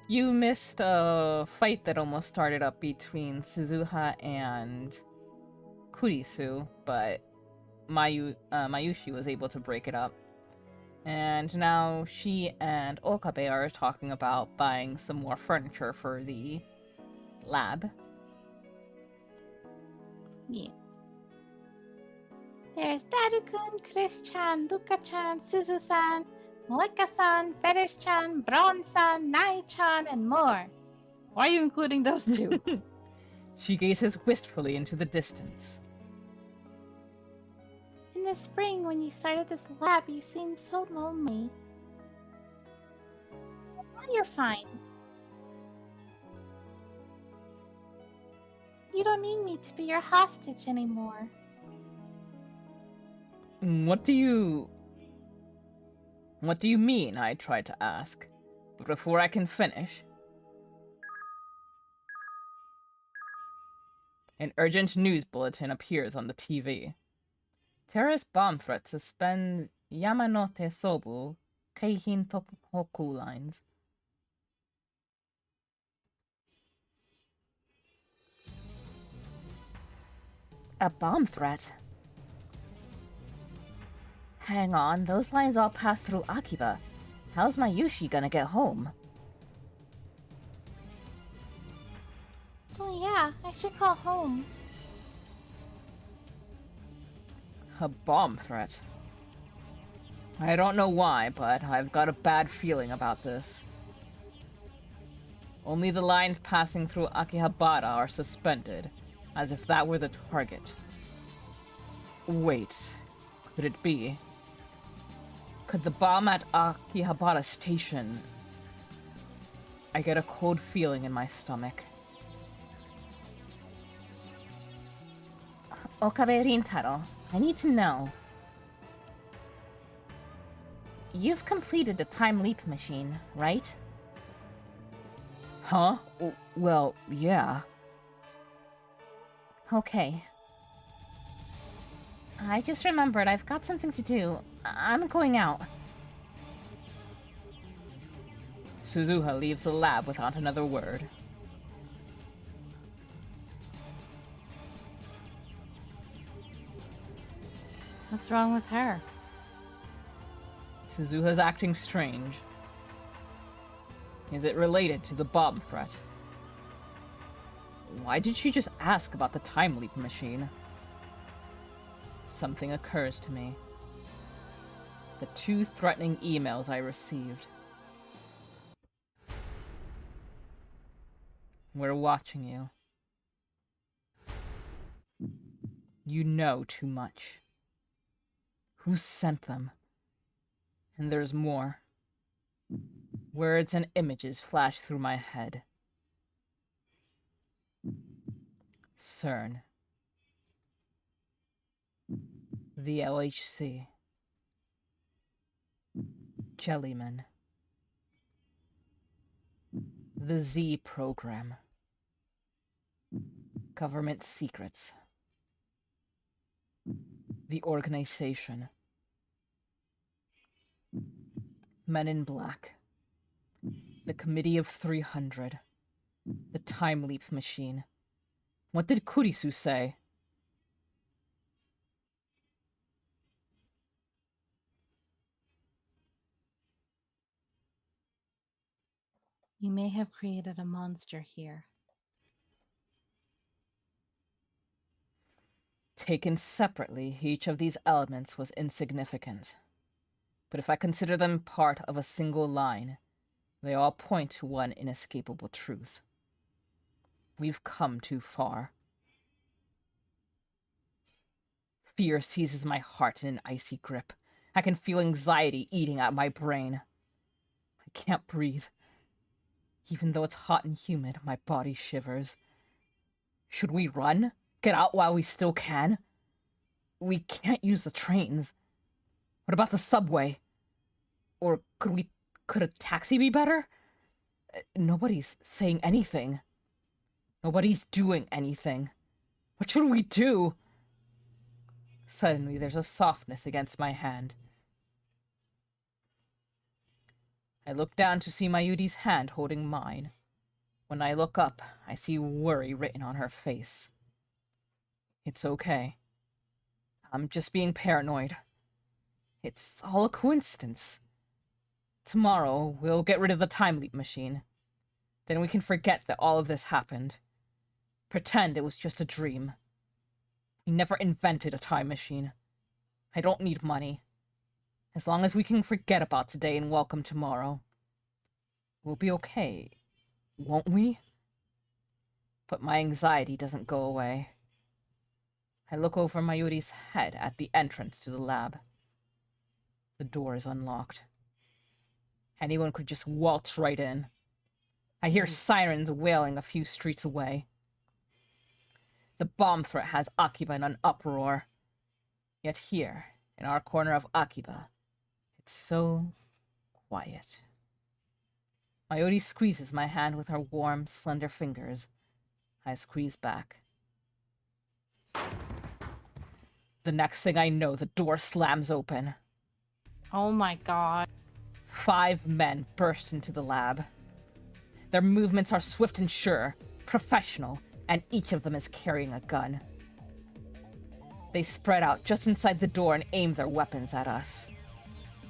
You missed a fight that almost started up between Suzuha and Kurisu, but Mayushi was able to break it up. And now she and Okabe are talking about buying some more furniture for the lab. Yeah. There's Daru-kun, Chris-chan, Luka-chan, Suzu-san, Moeka-san, Ferris-chan, Bron-san, Nai-chan, and more. Why are you including those 2? She gazes wistfully into the distance. In the spring, when you started this lab, you seemed so lonely. Now you're fine. You don't need me to be your hostage anymore. What do you mean? I tried to ask, but before I can finish, an urgent news bulletin appears on the TV. Terrorist bomb threat suspends Yamanote Sobu Keihin Tohoku lines. A bomb threat? Hang on, those lines all pass through Akiba. How's Mayushi gonna get home? Oh yeah, I should call home. A bomb threat? I don't know why, but I've got a bad feeling about this. Only the lines passing through Akihabara are suspended, as if that were the target. Wait, could it be? Could the bomb at Akihabara Station... I get a cold feeling in my stomach. Okabe Rintaro, I need to know. You've completed the time leap machine, right? Huh? Well, yeah. Okay. I just remembered I've got something to do. I'm going out. Suzuha leaves the lab without another word. What's wrong with her? Suzuha's acting strange. Is it related to the bomb threat? Why did she just ask about the time leap machine? Something occurs to me. The 2 threatening emails I received. We're watching you. You know too much. Who sent them? And there's more. Words and images flash through my head. CERN. The LHC. Jellyman. The Z program. Government secrets. The organization. Men in Black. The Committee of 300. The Time Leap Machine. What did Kurisu say? You may have created a monster here. Taken separately, each of these elements was insignificant. But if I consider them part of a single line, they all point to one inescapable truth. We've come too far. Fear seizes my heart in an icy grip. I can feel anxiety eating at my brain. I can't breathe. Even though it's hot and humid, my body shivers. Should we run? Get out while we still can? We can't use the trains. What about the subway? Or could a taxi be better? Nobody's saying anything. Nobody's doing anything. What should we do? Suddenly, there's a softness against my hand. I look down to see Mayuri's hand holding mine. When I look up, I see worry written on her face. It's okay. I'm just being paranoid. It's all a coincidence. Tomorrow, we'll get rid of the time leap machine. Then we can forget that all of this happened. Pretend it was just a dream. We never invented a time machine. I don't need money. As long as we can forget about today and welcome tomorrow. We'll be okay, won't we? But my anxiety doesn't go away. I look over Mayuri's head at the entrance to the lab. The door is unlocked. Anyone could just waltz right in. I hear sirens wailing a few streets away. The bomb threat has Akiba in an uproar. Yet here, in our corner of Akiba, it's so quiet. Mayuri squeezes my hand with her warm, slender fingers. I squeeze back. The next thing I know, the door slams open. Oh my god. 5 men burst into the lab. Their movements are swift and sure, professional, and each of them is carrying a gun. They spread out just inside the door and aim their weapons at us.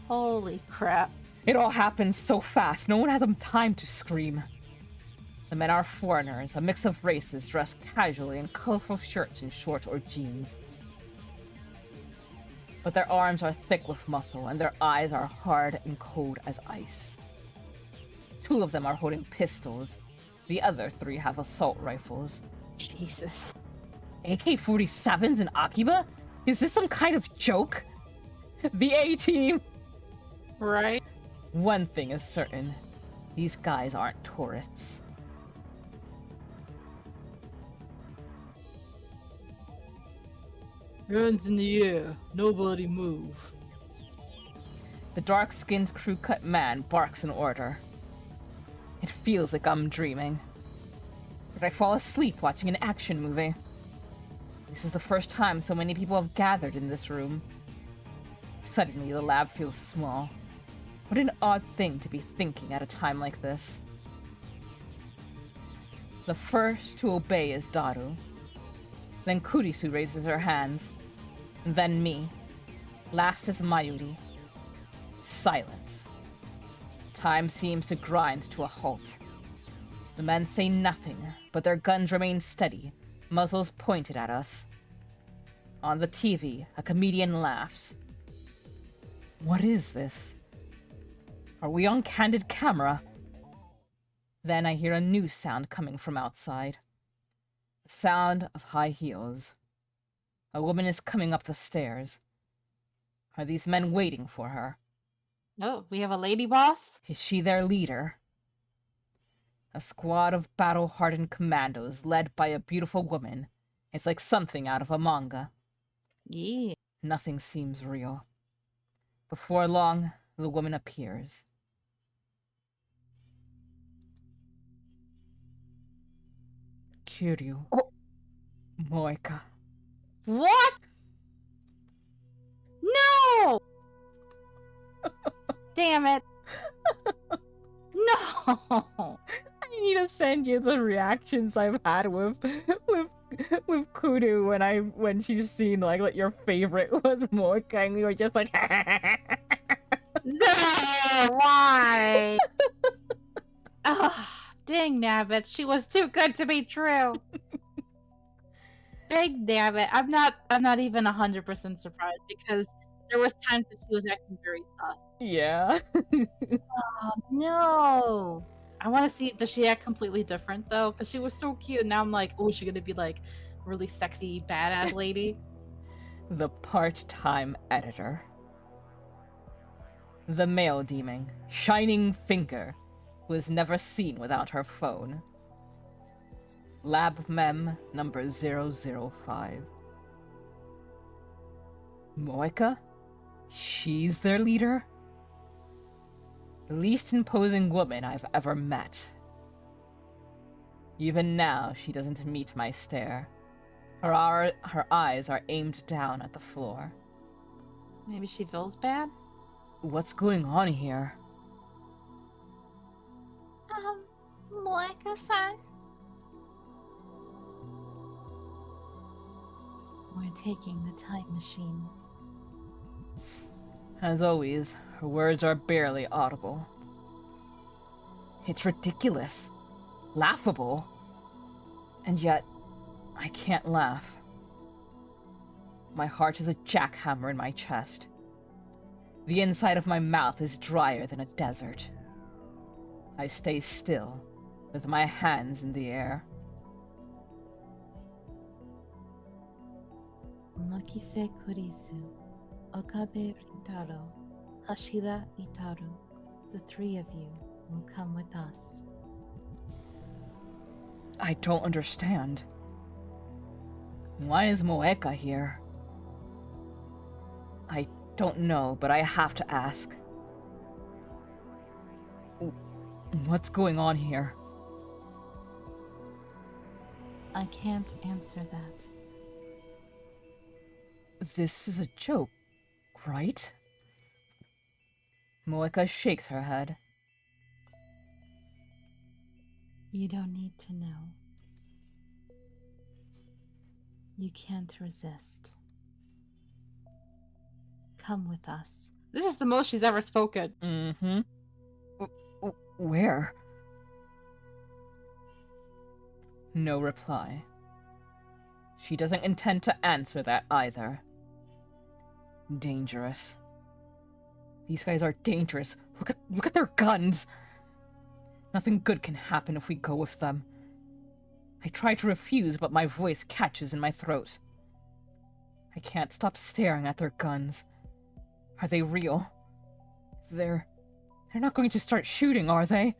Holy crap. It all happens so fast, no one has time to scream. The men are foreigners, a mix of races dressed casually in colorful shirts and shorts or jeans. But their arms are thick with muscle, and their eyes are hard and cold as ice. 2 of them are holding pistols. The other 3 have assault rifles. Jesus. AK-47s in Akiba? Is this some kind of joke? The A-Team! Right? One thing is certain. These guys aren't tourists. Hands in the air. Nobody move. The dark-skinned crew-cut man barks an order. It feels like I'm dreaming. But I fall asleep watching an action movie. This is the first time so many people have gathered in this room. Suddenly, the lab feels small. What an odd thing to be thinking at a time like this. The first to obey is Daru. Then Kurisu raises her hands. Then me. Last is Mayuri. Silence. Time seems to grind to a halt. The men say nothing, but their guns remain steady, muzzles pointed at us. On the TV, a comedian laughs. What is this? Are we on candid camera? Then I hear a new sound coming from outside. The sound of high heels. A woman is coming up the stairs. Are these men waiting for her? Oh, we have a lady boss? Is she their leader? A squad of battle-hardened commandos led by a beautiful woman. It's like something out of a manga. Yeah. Nothing seems real. Before long, the woman appears. Kiryu. Oh. Moeka. What? No! Damn it. No! I need to send you the reactions I've had with Kudu when she's seen like your favorite was Moeka and we were just like No! Why? Oh, dang nabbit. She was too good to be true. Dang nabbit. I'm not even 100% surprised because there was times that she was acting very sus. Yeah. Oh, no. I want to see, does she act completely different though? Because she was so cute. Now I'm like, oh, is she going to be like really sexy, badass lady? The part-time editor. The male demon, Shining Finger, who is never seen without her phone. Lab Mem number 005. Moeka? She's their leader? The least imposing woman I've ever met. Even now, she doesn't meet my stare. Her eyes are aimed down at the floor. Maybe she feels bad? What's going on here? Moeka-san. We're taking the time machine. As always, her words are barely audible. It's ridiculous. Laughable. And yet, I can't laugh. My heart is a jackhammer in my chest. The inside of my mouth is drier than a desert. I stay still, with my hands in the air. Makise Kurisu, Okabe Rintaro, Hashira Itaru. The three of you will come with us. I don't understand. Why is Moeka here? I don't know, but I have to ask. What's going on here? I can't answer that. This is a joke, right? Moeka shakes her head. You don't need to know. You can't resist. Come with us. This is the most she's ever spoken. Mm-hmm. Where? No reply. She doesn't intend to answer that either. Dangerous. These guys are dangerous. Look at their guns. Nothing good can happen if we go with them. I try to refuse, but my voice catches in my throat. I can't stop staring at their guns. Are they real? They're not going to start shooting, are they?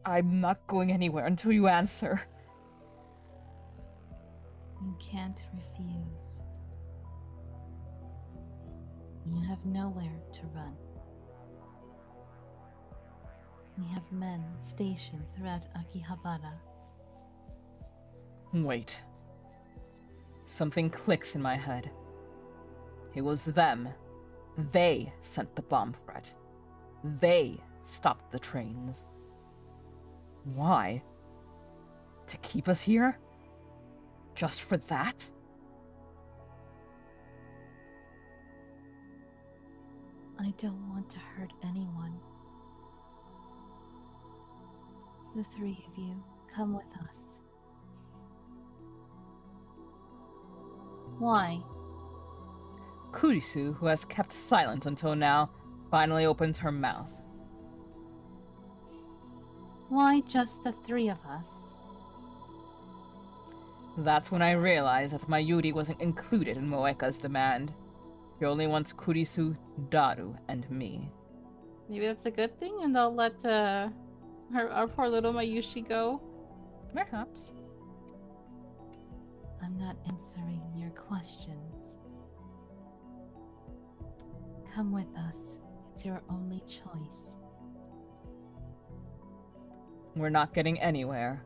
I'm not going anywhere until you answer. You can't refuse. You have nowhere to run. We have men stationed throughout Akihabara. Wait. Something clicks in my head. It was them. They sent the bomb threat. They stopped the trains. Why? To keep us here? Just for that? I don't want to hurt anyone. The three of you, come with us. Why? Kurisu, who has kept silent until now, finally opens her mouth. Why just the three of us? That's when I realized that Mayuri wasn't included in Moeka's demand. He only wants Kurisu, Daru, and me. Maybe that's a good thing, and they'll let our poor little Mayushi go. Perhaps. I'm not answering your questions. Come with us. It's your only choice. We're not getting anywhere.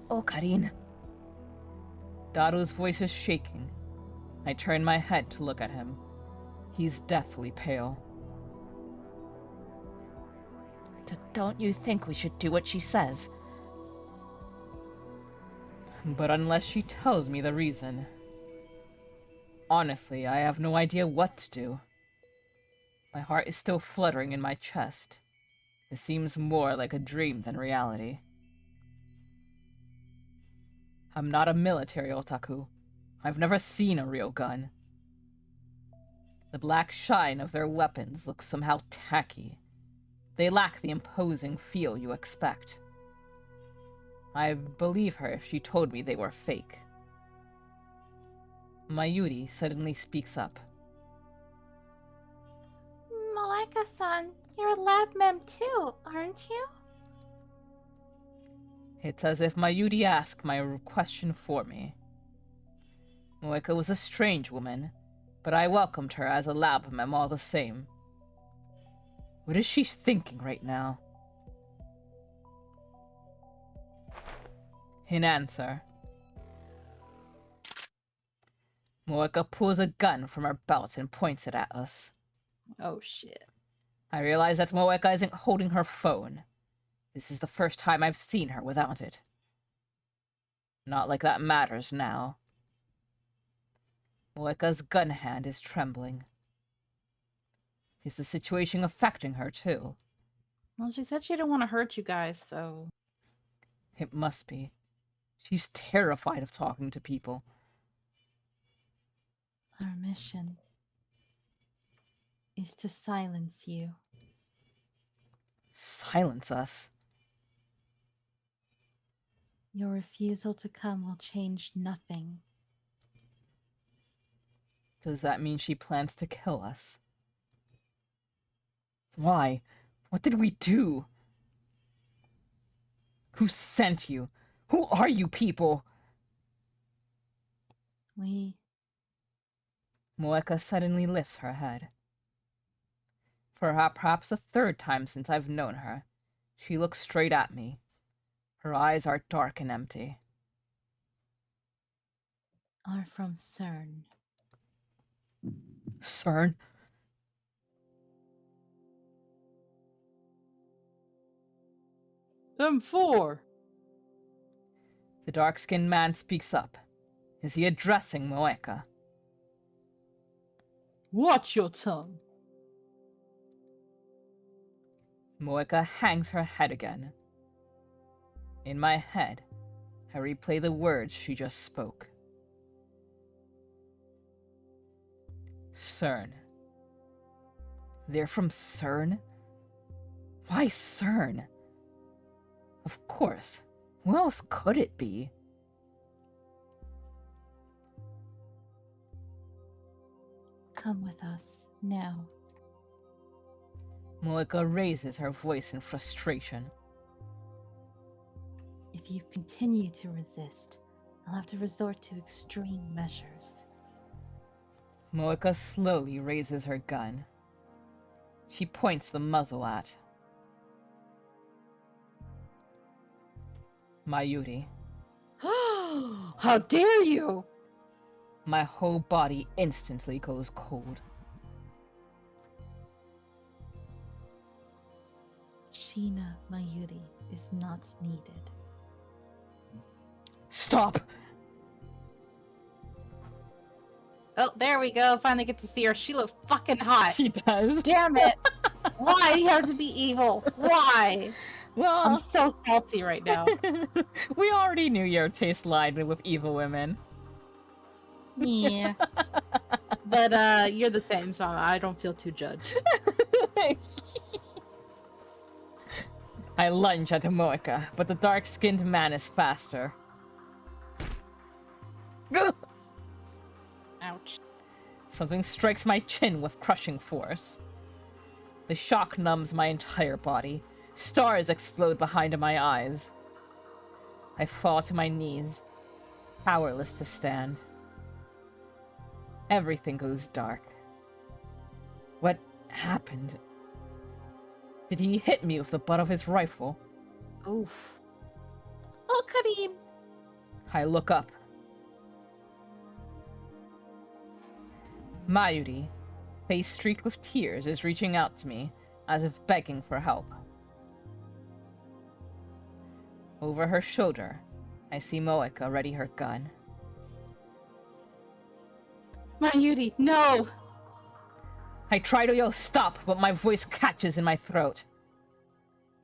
Oh, Karin. Daru's voice is shaking. I turn my head to look at him. He's deathly pale. Don't you think we should do what she says? But unless she tells me the reason... Honestly, I have no idea what to do. My heart is still fluttering in my chest. It seems more like a dream than reality. I'm not a military otaku. I've never seen a real gun. The black shine of their weapons looks somehow tacky. They lack the imposing feel you expect. I'd believe her if she told me they were fake. Mayuri suddenly speaks up. Moeka-san, you're a lab mem too, aren't you? It's as if Mayuri asked my question for me. Moeka was a strange woman, but I welcomed her as a lab mem all the same. What is she thinking right now? In answer, Moeka pulls a gun from her belt and points it at us. Oh shit. I realize that Moeka isn't holding her phone. This is the first time I've seen her without it. Not like that matters now. Moeka's gun hand is trembling. Is the situation affecting her too? Well, she said she didn't want to hurt you guys, so... It must be. She's terrified of talking to people. Our mission is to silence you. Silence us? Your refusal to come will change nothing. Does that mean she plans to kill us? Why? What did we do? Who sent you? Who are you people? Moeka suddenly lifts her head. For perhaps the third time since I've known her, she looks straight at me. Her eyes are dark and empty. Are from CERN. CERN? M4! The dark-skinned man speaks up. Is he addressing Moeka? Watch your tongue! Moeka hangs her head again. In my head, I replay the words she just spoke. CERN. They're from CERN? Why CERN? Of course. Who else could it be? Come with us, now. Moeka raises her voice in frustration. If you continue to resist, I'll have to resort to extreme measures. Moeka slowly raises her gun. She points the muzzle at Mayuri. How dare you! My whole body instantly goes cold. Sheena Mayuri is not needed. Stop! Oh, there we go. Finally get to see her. She looks fucking hot. She does. Damn it! Why do you have to be evil? Why? I'm Well, so salty right now. we already knew your taste lied with evil women. Yeah. But you're the same, so I don't feel too judged. I lunge at Moeka, but the dark-skinned man is faster. Ouch. Something strikes my chin with crushing force. The shock numbs my entire body. Stars explode behind my eyes. I fall to my knees, powerless to stand. Everything goes dark. What happened? Did he hit me with the butt of his rifle? Oof. Oh, Kareem. I look up. Mayuri, face streaked with tears, is reaching out to me, as if begging for help. Over her shoulder, I see Moeka ready her gun. Mayuri, no! I try to yell stop, but my voice catches in my throat.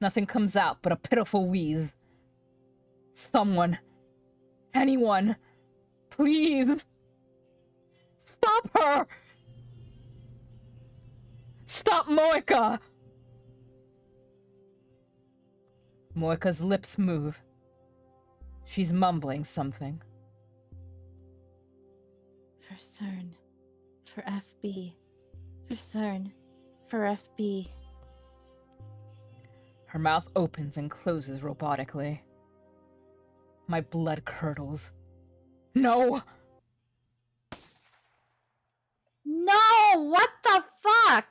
Nothing comes out but a pitiful wheeze. Someone, anyone, please, stop her! Stop Moeka! Moeka's lips move. She's mumbling something. For CERN. For FB. For CERN. For FB. Her mouth opens and closes robotically. My blood curdles. No! No! What the fuck?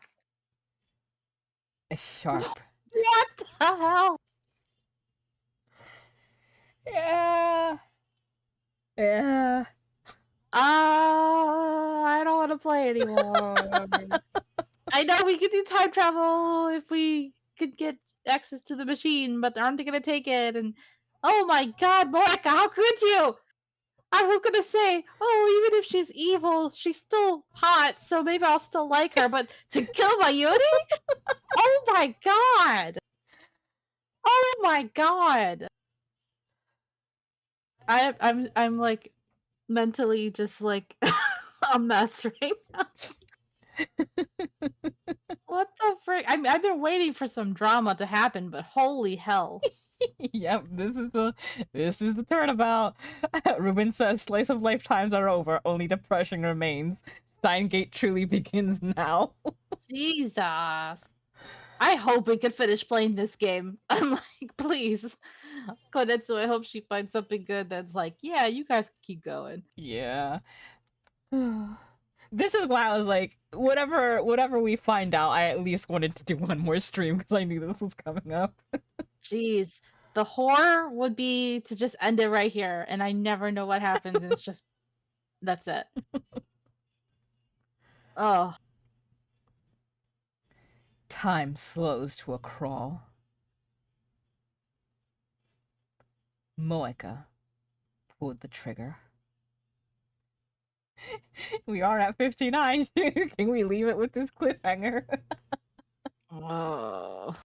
Sharp. What the hell? Yeah. Yeah. I don't want to play anymore. I know we could do time travel if we could get access to the machine, but aren't they gonna take it? And oh my god, Moeka, how could you? I was gonna say, oh, even if she's evil, she's still hot, so maybe I'll still like her. But to kill Mayuri? Oh my god! Oh my god! I'm like mentally just like a mess right now. What the frick? I've been waiting for some drama to happen, but holy hell! Yep, this is the turnabout. Ruben says slice of lifetimes are over, only depression remains. Steingate truly begins now. Jesus. I hope we could finish playing this game. I'm like, please. Konetsu, I hope she finds something good that's like, yeah, you guys can keep going. Yeah. This is why I was like, whatever we find out, I at least wanted to do one more stream because I knew this was coming up. Jeez. The horror would be to just end it right here, and I never know what happens, and it's just that's it. Oh. Time slows to a crawl. Moeka pulled the trigger. We are at 59. Can we leave it with this cliffhanger? Oh.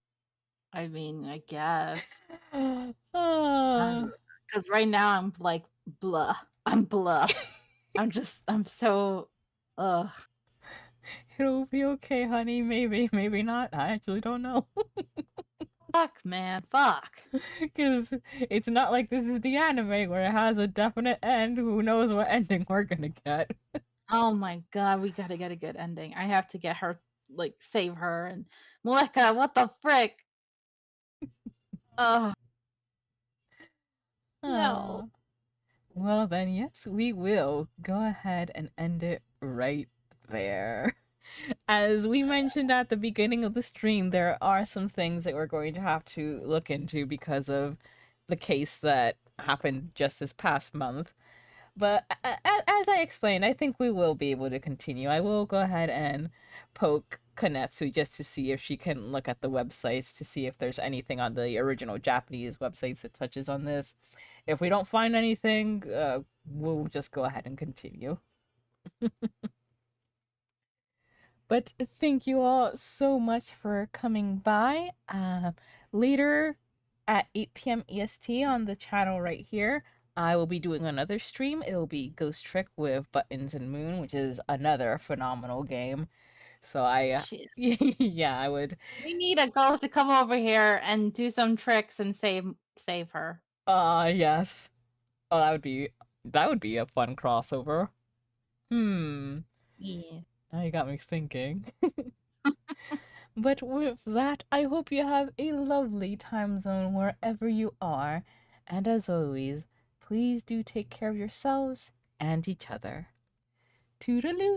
I mean, I guess. Uh, Because right now I'm like, blah. I'm blah. I'm so, ugh. It'll be okay, honey. Maybe, maybe not. I actually don't know. Fuck, man. Fuck. Because it's not like this is the anime where it has a definite end. Who knows what ending we're gonna get? Oh my god, we gotta get a good ending. I have to get her, like, save her. And Moeka, what the frick? Ugh. No. Well, then, yes, we will go ahead and end it right there. As we mentioned at the beginning of the stream, there are some things that we're going to have to look into because of the case that happened just this past month. But as I explained, I think we will be able to continue. I will go ahead and poke Kanetsu just to see if she can look at the websites to see if there's anything on the original Japanese websites that touches on this. If we don't find anything, we'll just go ahead and continue. But thank you all so much for coming by. Later at 8 p.m. EST on the channel right here, I will be doing another stream. It'll be Ghost Trick with Buttons and Moon, which is another phenomenal game. So Shit. yeah, I would. We need a ghost to come over here and do some tricks and save her. Yes. Oh, that would be a fun crossover. Yeah. Now you got me thinking. But with that, I hope you have a lovely time zone wherever you are. And as always, please do take care of yourselves and each other. Toodaloo!